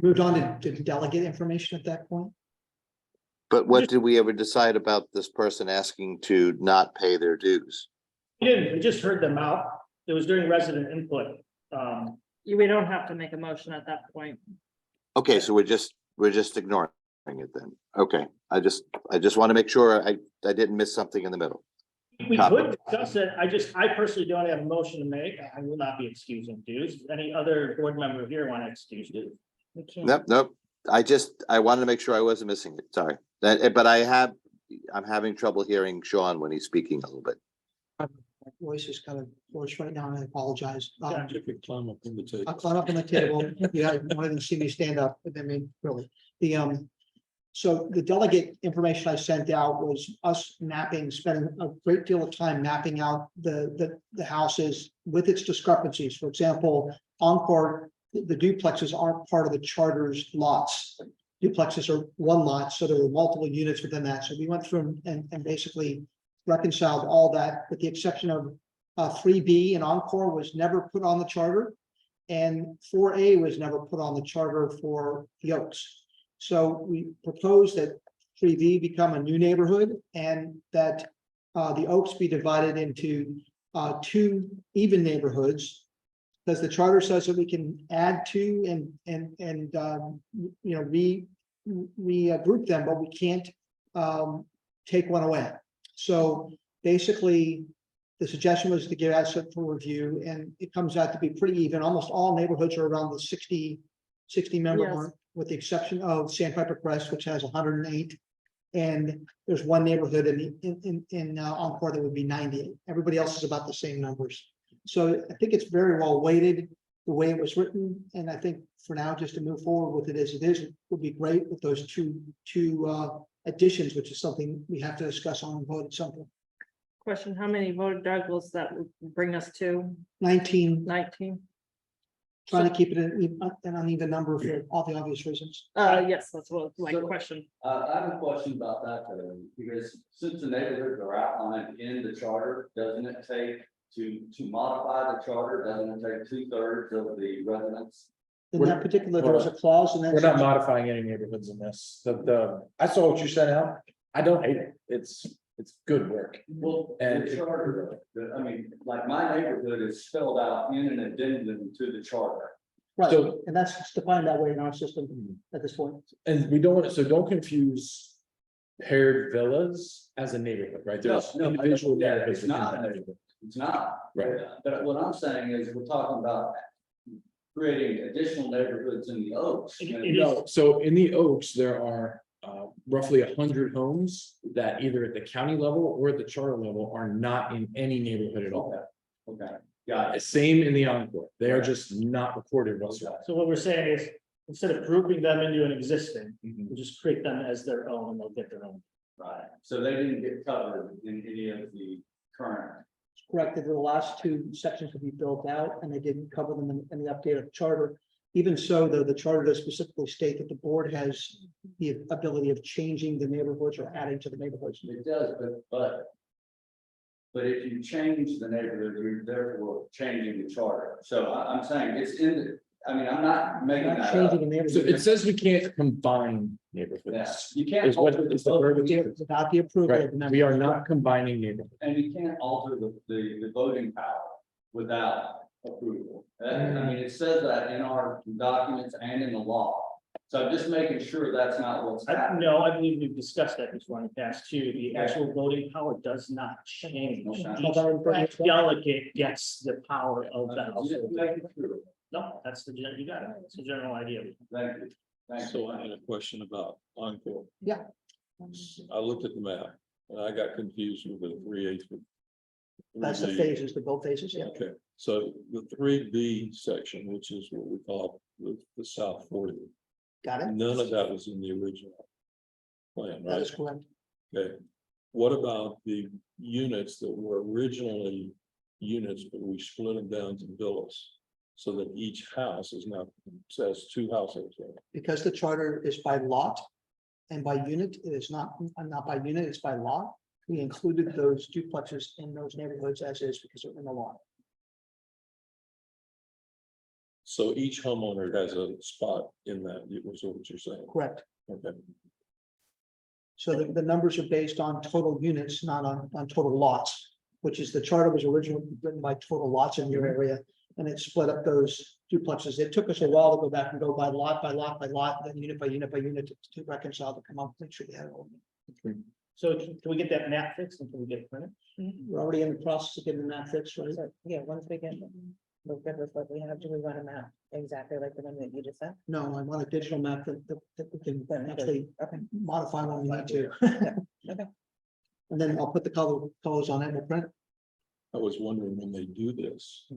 Moved on to delegate information at that point. But what did we ever decide about this person asking to not pay their dues? We didn't, we just heard them out. It was during resident input. we don't have to make a motion at that point. Okay, so we're just ignoring it then. Okay, I just want to make sure I didn't miss something in the middle. We could discuss it. I personally don't have a motion to make. I will not be excusing dues. Any other board member here want to excuse dues? We can't. Nope. I wanted to make sure I wasn't missing it. Sorry. But I'm having trouble hearing Sean when he's speaking a little bit. My voice is kind of hoarse right now, and I apologize. If you climb up on the table. I'll climb up on the table. You guys wanted to see me stand up, but I mean, really, so the delegate information I sent out was us mapping, spending a great deal of time mapping out the houses with its discrepancies. For example, Encore, the duplexes aren't part of the charter's lots. Duplexes are one lot, so there were multiple units within that. So we went through and basically reconciled all that, with the exception of 3B and Encore was never put on the charter, and 4A was never put on the charter for the Oaks. So we proposed that 3B become a new neighborhood, and that the Oaks be divided into two even neighborhoods, because the charter says that we can add two and regroup them, but we can't take one away. So basically, the suggestion was to give us it for review, and it comes out to be pretty even. Almost all neighborhoods are around the 60 member Yes. mark, with the exception of Sandpiper Crest, which has 108. And there's one neighborhood in Encore that would be 90. Everybody else is about the same numbers. So I think it's very well weighted the way it was written. And I think for now, just to move forward with it as it is, it would be great with those two additions, which is something we have to discuss on and vote at some point. Question, how many voted Douglas that would bring us to 19, 19? trying to keep it an uneven number for all the obvious reasons. Yes, that's what my So- question. I have a question about that though, because since the neighborhoods are outlined in the charter, doesn't it take to modify the charter, doesn't it take 2/3 of the residents? In that particular, there was a clause in that. We're not section. modifying any neighborhoods in this. I saw what you sent out. I don't hate it. It's good work. Well, And the it- charter, I mean, like my neighborhood is spelled out in an addendum to the charter. Right, So- and that's defined that way in our system at this point. And we don't want to, so don't confuse paired villas as a neighborhood, right? There's No, individual yeah, neighborhoods. it's within not. that neighborhood. It's not. Right. But what I'm saying is, we're talking about creating additional neighborhoods in the Oaks. No, so in the Oaks, there are roughly 100 homes that either at the county level or at the charter level are not in any neighborhood at all. Okay, got it. Same in the Encore. They are just not recorded whatsoever. So what we're saying is, instead of grouping them into an existing, Mhm. we'll just create them as their own and they'll get their own. Right, so they didn't get covered in any of the current. Correct, that the last two sections would be built out and they didn't cover them in the updated charter. Even so, though, the charter does specifically state that the board has the ability of changing the neighborhoods or adding to the neighborhoods. It does, but if you change the neighborhood, you're therefore changing the charter. So I'm saying it's in the, I mean, I'm not making Not that changing up. the So it neighborhood says we can't combine Yeah, neighborhoods. you can't Is what alter is the the verbiage? voting, without the approval. Right, of the members. we are not combining neighborhoods. and you can't alter the voting power without approval. I mean, it says that in our documents and in the law. So I'm just making sure that's not what's happening. No, I believe we've discussed that before in the past too. The actual voting power does not change. Okay. Each delegate gets the power of the Just household. making sure. No, that's you got it. It's a general idea. Thank you. Thank you. So I had a question about Encore. Yeah. I looked at the map and I got confused with the 3/8. That's the phases, the both phases, yeah. Okay, so the 3B section, which is what we call the South 40, Got it? none of that was in the original plan, That right? is correct. Okay, what about the units that were originally units, but we split them down to villas? So that each house is now, says 2 houses, right? Because the charter is by lot and by unit, it is not by unit, it's by lot. We included those duplexes in those neighborhoods as is because they're in the law. So each homeowner has a spot in that, was what you're saying, Correct. okay? So the numbers are based on total units, not on total lots, which is the charter was originally written by total lots in your area. And it split up those duplexes. It took us a while to go back and go by lot, by lot, by lot, then unit by unit by unit to reconcile, to come up, make sure we had it all. So can we get that map fixed and can we get it printed? We're already in the process of getting that fixed, right? So, yeah, once we get, we're good with what we have, do we want a map exactly like the one that you just said? No, I want a digital map that we can That- actually Okay, modify when we need to. okay. And then I'll put the colors on it and we'll print. I was wondering when they do this.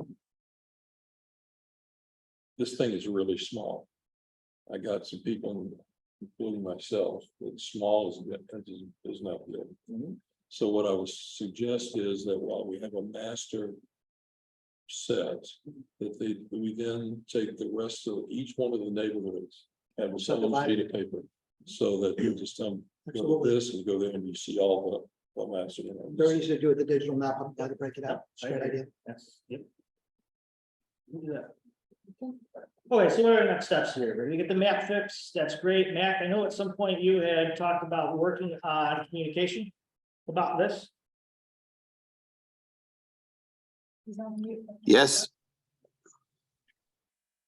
This thing is really small. I got some people, including myself, that small is not good. So what I would suggest is that while we have a master set, that we then take the rest of each one of the neighborhoods, have a single Subdivide. sheet of paper. So that you just go to Absolutely. this and go there and you see all the master. Very easy to do with the digital map. I'm glad to break it out. It's a great idea. That's, yep. We'll do that. Okay, so what are our next steps here? We're gonna get the map fixed. That's great. Mac, I know at some point you had talked about working on communication about this. Yes,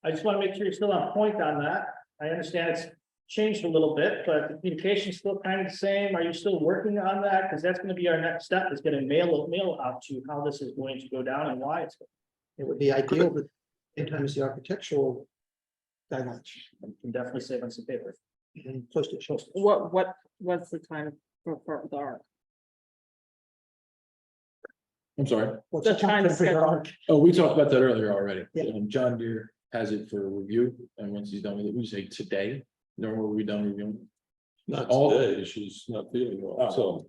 I just want to make sure you're still on point on that. I understand it's changed a little bit, but the communication is still kind of the same. Are you still working on that? Because that's going to be our next step, is going to mail out to how this is going to go down and why it's. It would be ideal, but in terms of the architectural guidelines You can definitely save on some paper. and postage. What what's the time for dark? I'm sorry. What's The the time time for your schedule. arc? Oh, we talked about that earlier already. Yeah. John Deere has it for review, and once he's done with it, we say today, nor were we done reviewing. Not All- today, she's not feeling well, so.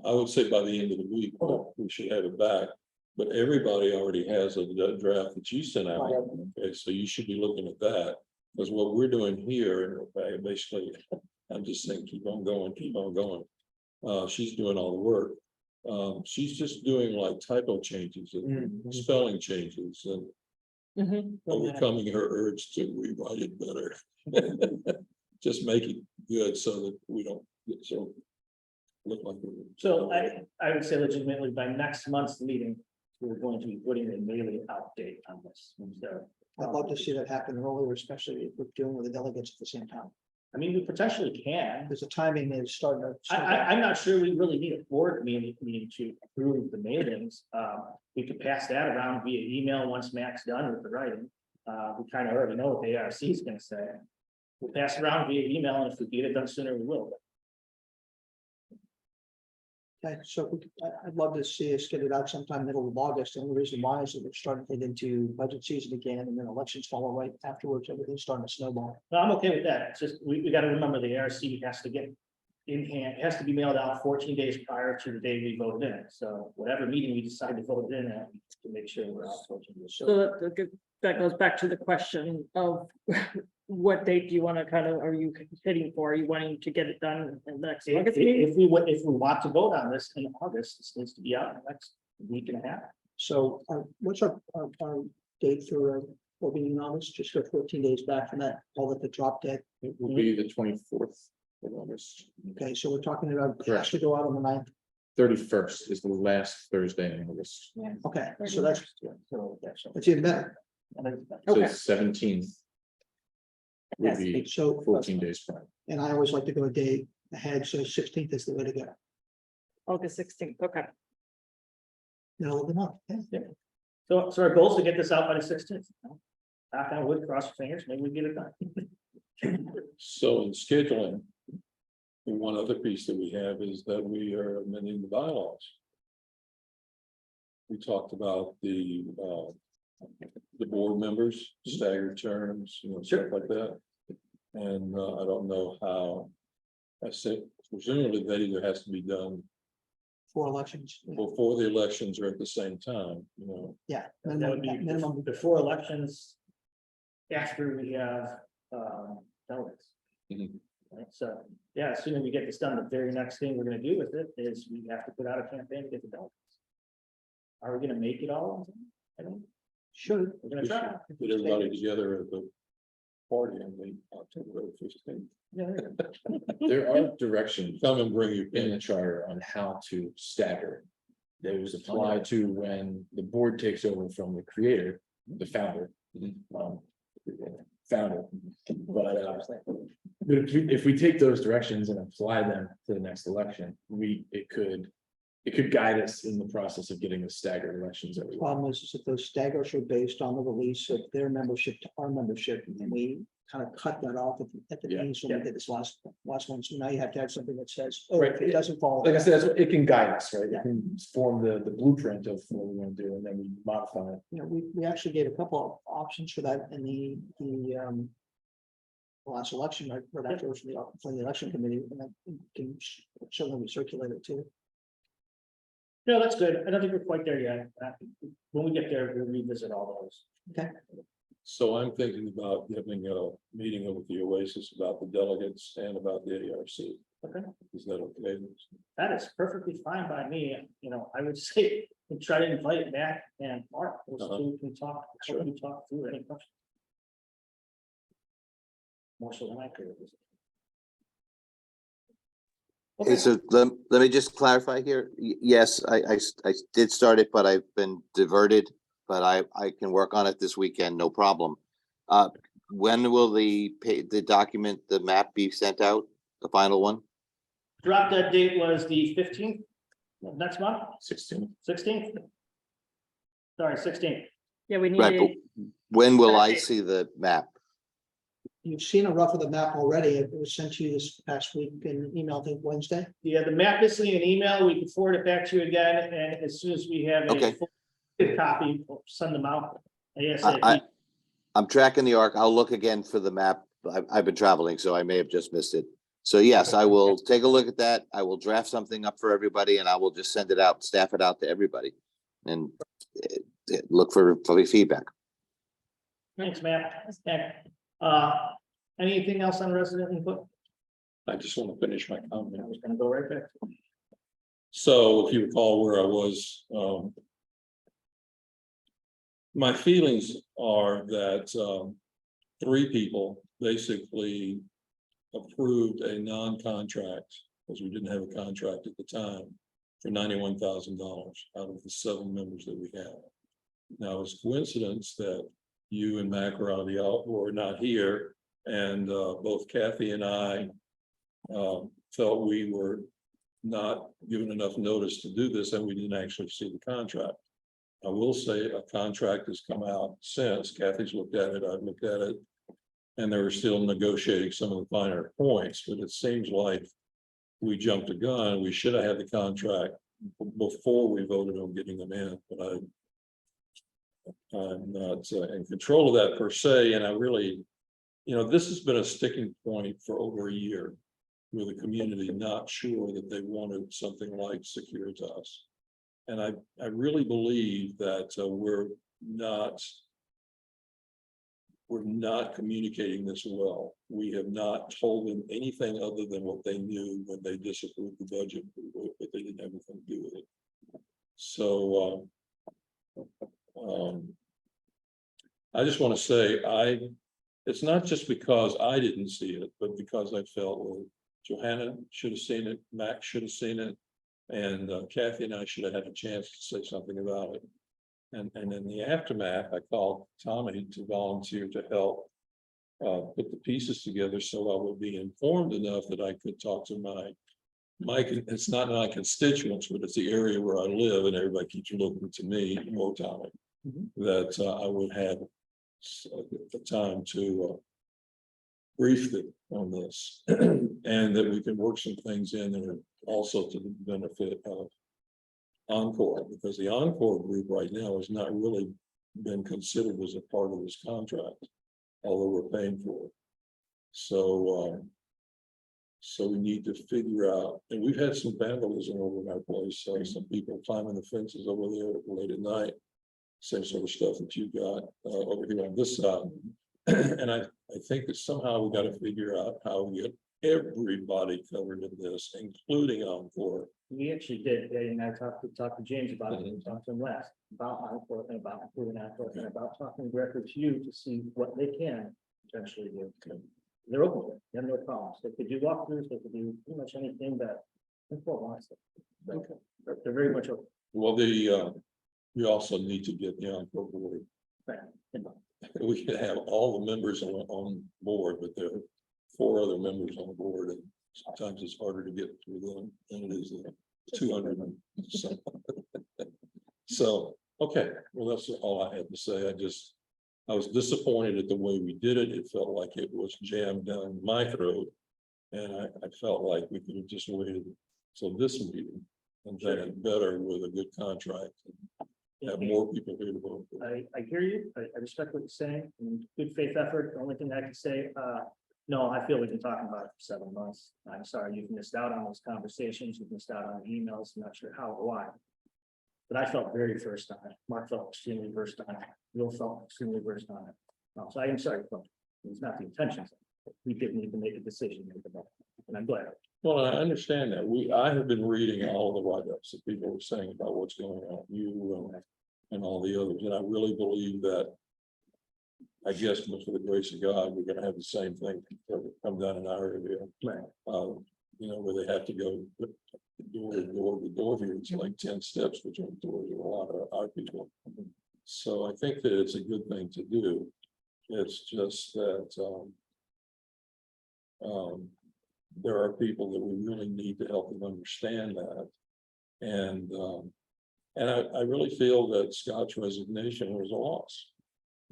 I would say by the end of the week, we should have it back. But everybody already has a draft that you sent out. Okay, so you should be looking at that. Because what we're doing here, and basically, I'm just saying, keep on going, keep on going. She's doing all the work. She's just doing like typo changes and spelling changes and overcoming her urge to rewrite it better. Just make it good so that we don't get so. Look like. So I would say legitimately by next month's meeting, we're going to be putting a mailing update on this. So, I'd love to see that happen earlier, especially if we're dealing with the delegates at the same time, I mean, we potentially can. because the timing is starting to. I'm not sure we really need a board meeting to approve the mailings. We could pass that around via email once Mac's done with the writing. We kind of already know what the ARC is gonna say. We'll pass it around via email, and if we get it done sooner, we will. Okay, so I'd love to see us get it out sometime middle of August, and the reason why is that we're starting to get into budget season again, and then elections follow right afterwards, everything's starting to snowball. No, I'm okay with that. It's just, we gotta remember the ARC has to get in hand, it has to be mailed out 14 days prior to the day we voted in. So whatever meeting we decide to vote in at, to make sure we're out 14 days. So that goes back to the question of what date do you want to kind of, are you hitting for? Are you wanting to get it done in the next August meeting? If we want to vote on this in August, this needs to be out in the next week and a half. So what's our date for meeting in August? Just go 14 days back from that, all at the drop dead. It will be the 24th of August. Okay, so we're talking about, it has Correct. to go out on the 9th. 31st is the last Thursday in August. Okay, so that's So even better. So Okay. 17th would be So, 14 days prior. and I always like to go a day ahead, so 16th is the way to go. August 16th, okay. Middle of the month. Yeah. So our goal is to get this out by the 16th. Knock on wood, cross your fingers, maybe we get it done. So in scheduling. The one other piece that we have is that we are amending the bylaws. We talked about the board members, staggered terms, stuff like that. And I don't know how. I said presumably that either has to be done For elections. before the elections or at the same time, Yeah. That would be Minimum. before elections. After we have delegates. Mhm. Right, so, yeah, assuming we get this done, the very next thing we're gonna do with it is we have to put out a campaign to get the delegates. Are we gonna make it all? I don't, Should. we're gonna try. Get everybody together at the party on the October 15th. There are directions Come and bring your in the pen. charter on how to stagger. Those apply to when the board takes over from the creator, the founder. Founder. But if we take those directions and apply them to the next election, it could guide us in the process of getting the staggered elections every year. Problem is that those staggers are based on the release of their membership to our membership, and we kind of cut that off at the Yeah. means when we did this last one. So now you have to have something that says, oh, Right. if it doesn't follow. Like I said, it can guide us, right? It can form the blueprint of what we want to do, and then we modify it. You know, we actually gave a couple of options for that in the last election, right, for that goes from the election committee, and that can certainly be circulated too. No, that's good. I don't think we're quite there yet. When we get there, we'll revisit all those. So I'm thinking about having a meeting with the Oasis about the delegates and about the ARC. Okay. Is that okay? That is perfectly fine by me. I would say, we try to invite Matt and Mark, those two can talk, Sure. we talk through any questions. More so than I could. Okay, so let me just clarify here. Yes, I did start it, but I've been diverted, but I can work on it this weekend, no problem. When will the document, the map be sent out, the final one? Drop dead date was the 15th of next month, 16. 16th. Sorry, 16th. Yeah, we Right, need, but when will I Okay. see the map? you've seen a rough of the map already. It was sent to you this past week in email, I think Wednesday. Yeah, the map is in an email. We can forward it back to you again, and as soon as we have Okay. a full copy, we'll send them out. Yes, I'm tracking the arc. I'll look again for the map. I've been traveling, so I may have just missed it. So yes, I will take a look at that. I will draft something up for everybody and I will just send it out, staff it out to everybody. And look for feedback. Thanks, Matt. Anything else on resident input? I just want to finish my comment. I was gonna go right back. So if you recall where I was, my feelings are that three people basically approved a non-contract, because we didn't have a contract at the time, for $91,000 out of the 7 members that we have. Now, it's coincidence that you and Mac were not here, and both Kathy and I felt we were not given enough notice to do this, and we didn't actually see the contract. I will say a contract has come out since. Kathy's looked at it, I've looked at it, and they were still negotiating some of the finer points, but it seems like we jumped a gun. We should have had the contract before we voted on getting them in, but I'm not in control of that per se, and I really, this has been a sticking point for over a year with the community not sure that they wanted something like Securitas. And I really believe that we're not communicating this well. We have not told them anything other than what they knew when they disapproved the budget, but they didn't have anything to do with it. So I just want to say it's not just because I didn't see it, but because I felt, well, Johanna should have seen it, Mac should have seen it, and Kathy and I should have had a chance to say something about it. And in the aftermath, I called Tommy to volunteer to help put the pieces together so I would be informed enough that I could talk to my it's not my constituents, but it's the area where I live, and everybody keeps looking to me, more Tommy, that I would have the time to brief them on this, and that we can work some things in that are also to the benefit of Encore, because the Encore group right now has not really been considered as a part of this contract, although we're paying for it. So we need to figure out, and we've had some vandalism over in our place, some people climbing the fences over there late at night, same sort of stuff that you got over here on this side. And I think that somehow we got to figure out how we get everybody covered in this, including Encore. We actually did, and I talked to James about it, and talked to him last, about Encore and about improving Encore, and about talking directly to you to see what they can potentially do. They're open to it, they have no problems, they could do walkthroughs, they could do pretty much anything that Encore wants. They're very much open. Well, we also need to get the Encore board. Right. We can have all the members on board, but there are 4 other members on the board, and sometimes it's harder to get through them than it is 200. So, okay, well, that's all I had to say. I was disappointed at the way we did it. It felt like it was jammed down my throat, and I felt like we could have just waited till this meeting and done it better with a good contract. Have more people here to vote. I hear you, I respect what you're saying, and good faith effort, the only thing I can say, no, I feel we've been talking about it for 7 months. I'm sorry, you've missed out on those conversations, you've missed out on emails, I'm not sure how or why. But I felt very versed on it, Mark felt extremely versed on it, Will felt extremely versed on it. So I am sorry, folks. It's not the intention, we did need to make a decision, and I'm glad. Well, I understand that. I have been reading all the write-ups that people were saying about what's going on, you and all the others, and I really believe that, I guess, for the grace of God, we're gonna have the same thing come down in our area. Right. Where they have to go door to door to door here. It's like 10 steps between doors of a lot of our people. So I think that it's a good thing to do. It's just that there are people that we really need to help them understand that. And I really feel that Scott's resignation was a loss.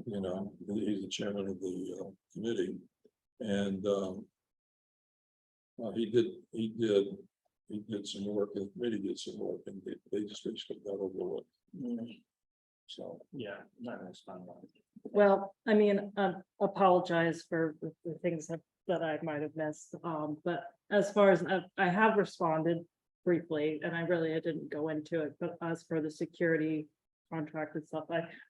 He's the chairman of the committee, And he did some work, the committee did some work, and they just basically got overlooked. So, Yeah, not gonna respond. Well, I mean, apologize for the things that I might have missed. But as far as I have responded briefly, and I didn't go into it, but as for the security contract and stuff,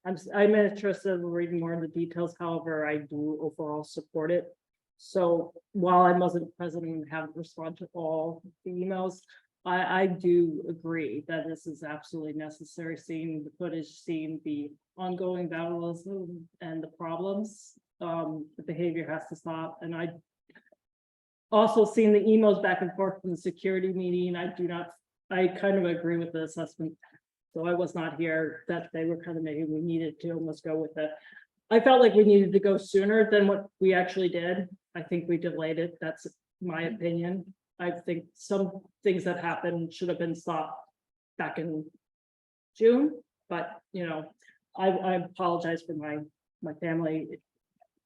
I'm interested in reading more in the details. However, I do overall support it. So while I wasn't present and haven't responded to all the emails, I do agree that this is absolutely necessary, seeing the footage, seeing the ongoing vandalism and the problems. The behavior has to stop, and I also seen the emails back and forth from the security meeting. I kind of agree with the assessment. So I was not here that they were kind of maybe we needed to almost go with it. I felt like we needed to go sooner than what we actually did. I think we delayed it. That's my opinion. I think some things that happened should have been stopped back in June, but I apologize for my family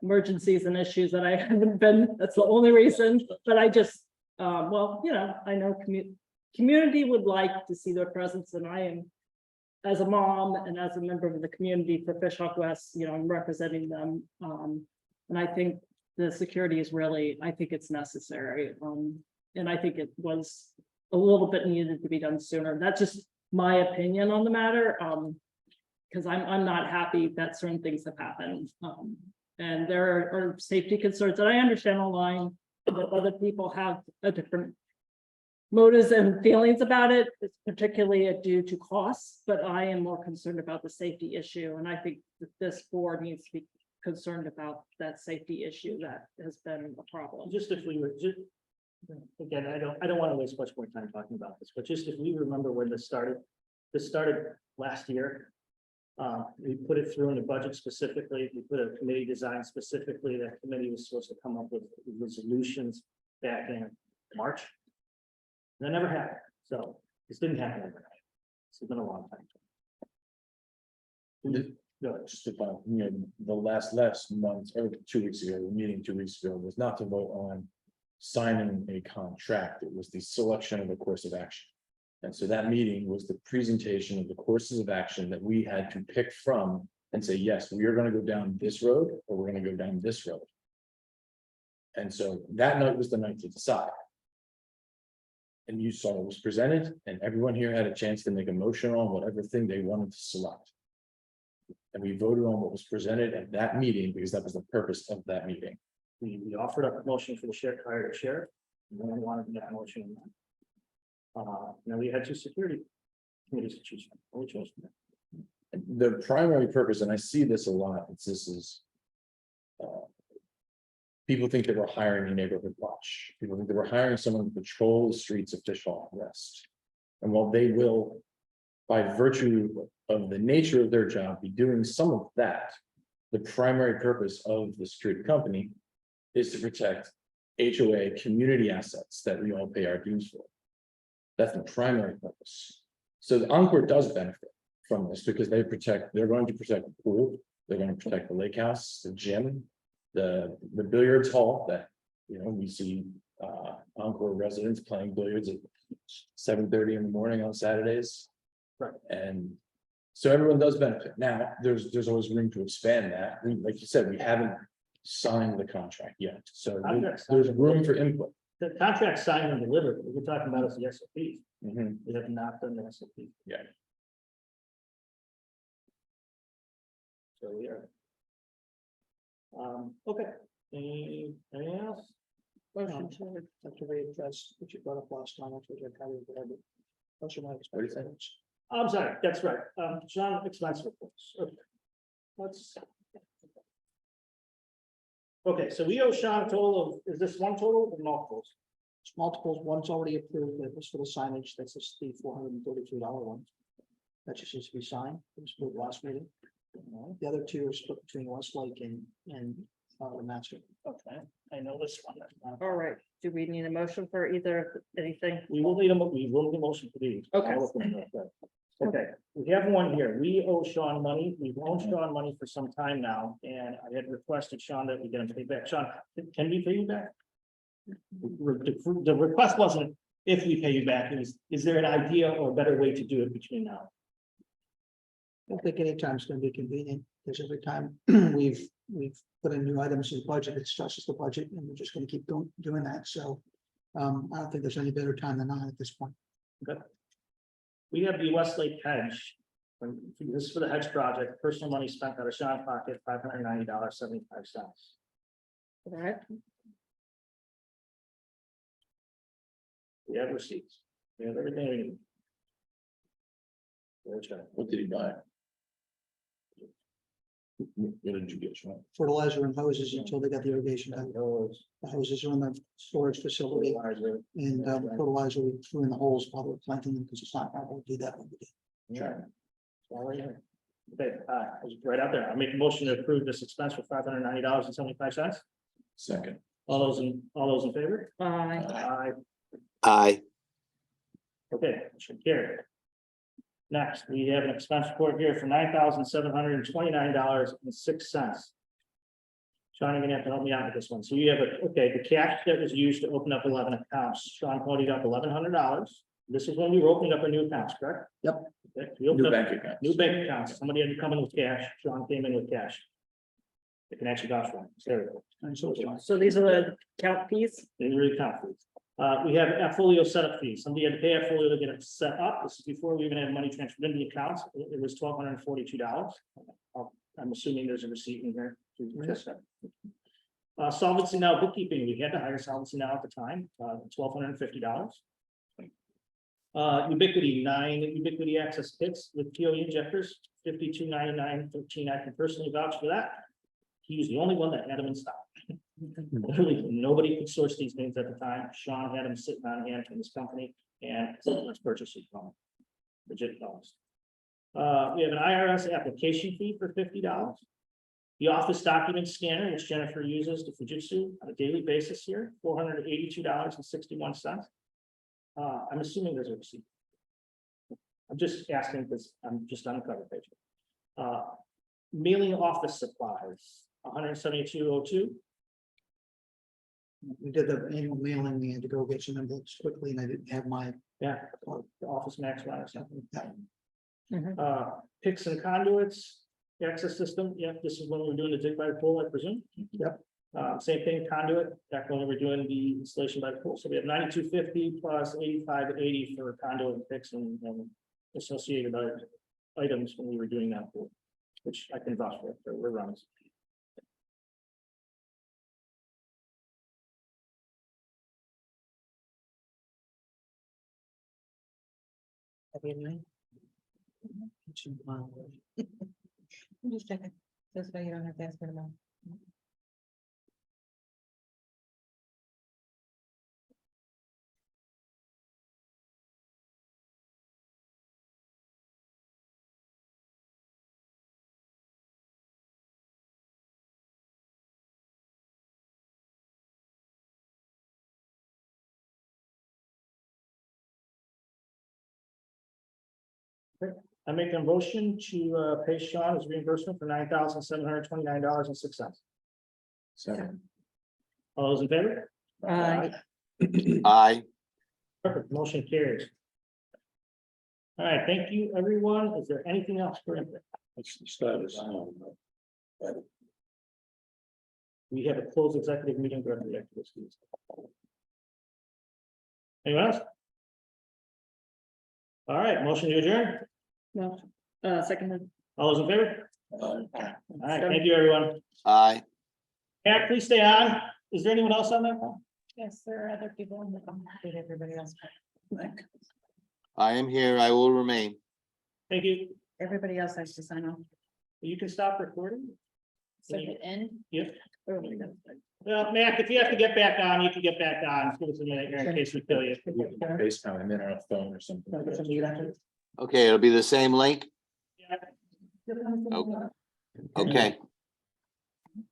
emergencies and issues that I haven't been, that's the only reason, but I just, well, I know community would like to see their presence, and I am, as a mom and as a member of the community for Fishhawk West, I'm representing them. And I think the security is really, I think it's necessary. And I think it was a little bit needed to be done sooner. That's just my opinion on the matter. Because I'm not happy that certain things have happened. And there are safety concerns that I understand online, but other people have a different motives and feelings about it. It's particularly due to costs, but I am more concerned about the safety issue. And I think that this board needs to be concerned about that safety issue that has been a problem. Just if we were, again, I don't want to waste much more time talking about this, but just if we remember when this started last year. We put it through in the budget specifically, we put a committee design specifically, that committee was supposed to come up with resolutions back in March. That never happened, so this didn't happen overnight. It's been a long time. Just to follow, the last month or 2 weeks ago, the meeting 2 weeks ago was not to vote on signing a contract. It was the selection of a course of action. And so that meeting was the presentation of the courses of action that we had to pick from and say, yes, we are going to go down this road, or we're going to go down this road. And so that night was the night to decide. And you saw it was presented, and everyone here had a chance to make a motion on whatever thing they wanted to select. And we voted on what was presented at that meeting because that was the purpose of that meeting. We offered up a motion for the sheriff, hire the sheriff, and then we wanted that motion. Now we had two security committees to choose from. What we chose from. The primary purpose, and I see this a lot, people think that we're hiring a neighborhood watch. People think that we're hiring someone to patrol the streets of Fishhawk West. And while they will, by virtue of the nature of their job, be doing some of that, the primary purpose of the security company is to protect HOA community assets that we all pay our dues for. That's the primary purpose. So the Encore does benefit from this because they're going to protect the pool, they're going to protect the lake house, the gym, the billiards hall that we see Encore residents playing billiards at 7:30 in the morning on Saturdays. Right. And so everyone does benefit. Now, there's always room to expand that. Like you said, we haven't signed the contract yet. So there's room for input. The contract signed and delivered, what we're talking about is the SOP. Mhm. We have not done the SOP. Yeah. So we are. Okay, anything else? Motion to readdress what you brought up last time, which was kind of whatever. Motion might What do you expect. say? I'm sorry, that's right, John, expense reports. Okay. Let's. Okay, so we owe Sean a total of, is this one total or multiples? It's multiples, one's already approved, that was for the signage, that's just the $433 one. That just needs to be signed, it was approved last meeting. The other two are split between Westlake and the master. Okay, I know this one. All right, do we need a motion for either anything? We will need a motion for these. Okay. All of them, okay. Okay, we have one here. We owe Sean money. We've owed Sean money for some time now, and I had requested Sean that we get him paid back. Sean, can we pay you back? The request wasn't if we pay you back, it was, is there an idea or a better way to do it between now? I don't think any time's gonna be convenient, because every time we've put in new items in the budget, it stresses the budget, and we're just gonna keep doing that, so. I don't think there's any better time than now at this point. We have the Westlake hedge. This is for the hedge project, personal money spent out of Sean's pocket, $590.75. That, We have receipts. We have everything we need. What did he buy? What did you get, Sean? Fertilizer and hoses until they got the irrigation done. The hoses are in the storage facility, and fertilizer we threw in the holes while we were planting them, because it's not going to do that when we do. Yeah. All right. Okay, I was right out there. I'll make a motion to approve this expense for $590.75. Second. All those in favor? Aye. Aye. Okay, should carry. Next, we have an expense report here for $9,729.06. Sean, you're gonna have to help me out with this one. So you have the cash that was used to open up 11 accounts. Sean quoted up $1,100. This is when we were opening up our new accounts, correct? Yep. Okay, we opened New up bank account. new bank accounts. Somebody had to come in with cash. Sean came in with cash. They can actually vouch for it. There we go. And so it's fine. so these are the count fees. They really count fees. We have Folio setup fees. Somebody had to pay Folio to get it set up. This is before we even had money transferred into the accounts. It was $1,242. I'm assuming there's a receipt in here. Solvency Now bookkeeping, we had to hire Solvency Now at the time, $1,250. Ubiquity access kits with POE injectors, $52.99.13. I can personally vouch for that. He was the only one that had them in stock. Literally, nobody could source these things at the time. Sean had them sitting on hand from his company, and so let's purchase it from him. Legit cost. We have an IRS application fee for $50. The office document scanner, which Jennifer uses to Fujitsu on a daily basis here, $482.61. I'm assuming there's a receipt. I'm just asking because I'm just on the cover page. Mailing office supplies, $172.02. We did the annual mailing, we had to go get some envelopes quickly, and I didn't have my. Yeah, the Office Max one or something. Mhm. Picks and conduits, access system. Yeah, this is when we were doing the dig by the pool, I presume. Yep. Same thing, conduit, back when we were doing the installation by the pool. So we have $92.50 plus $85.80 for conduit and picks and associated items when we were doing that pool, which I can vouch for, we're runs. I'm just checking, this way you don't have to ask for them all. I make a motion to pay Sean his reimbursement for $9,729.06. Second. All those in favor? Aye. Aye. Perfect, motion carries. All right, thank you, everyone. Is there anything else for input? What's the status? We have a closed executive meeting directly after this. Anyone else? All right, motion to adjourn. No, second. All those in favor? All right, thank you, everyone. Aye. Eric, please stay on. Is there anyone else on that call? Yes, there are other people in the. Did everybody else? I am here. I will remain. Thank you. Everybody else has to sign off. You can stop recording. So the end. Yep. Well, Mac, if you have to get back on, you can get back on. Give us a minute here in case we kill you. FaceTime and then on a phone or something. Okay, it'll be the same link. Yeah. Okay.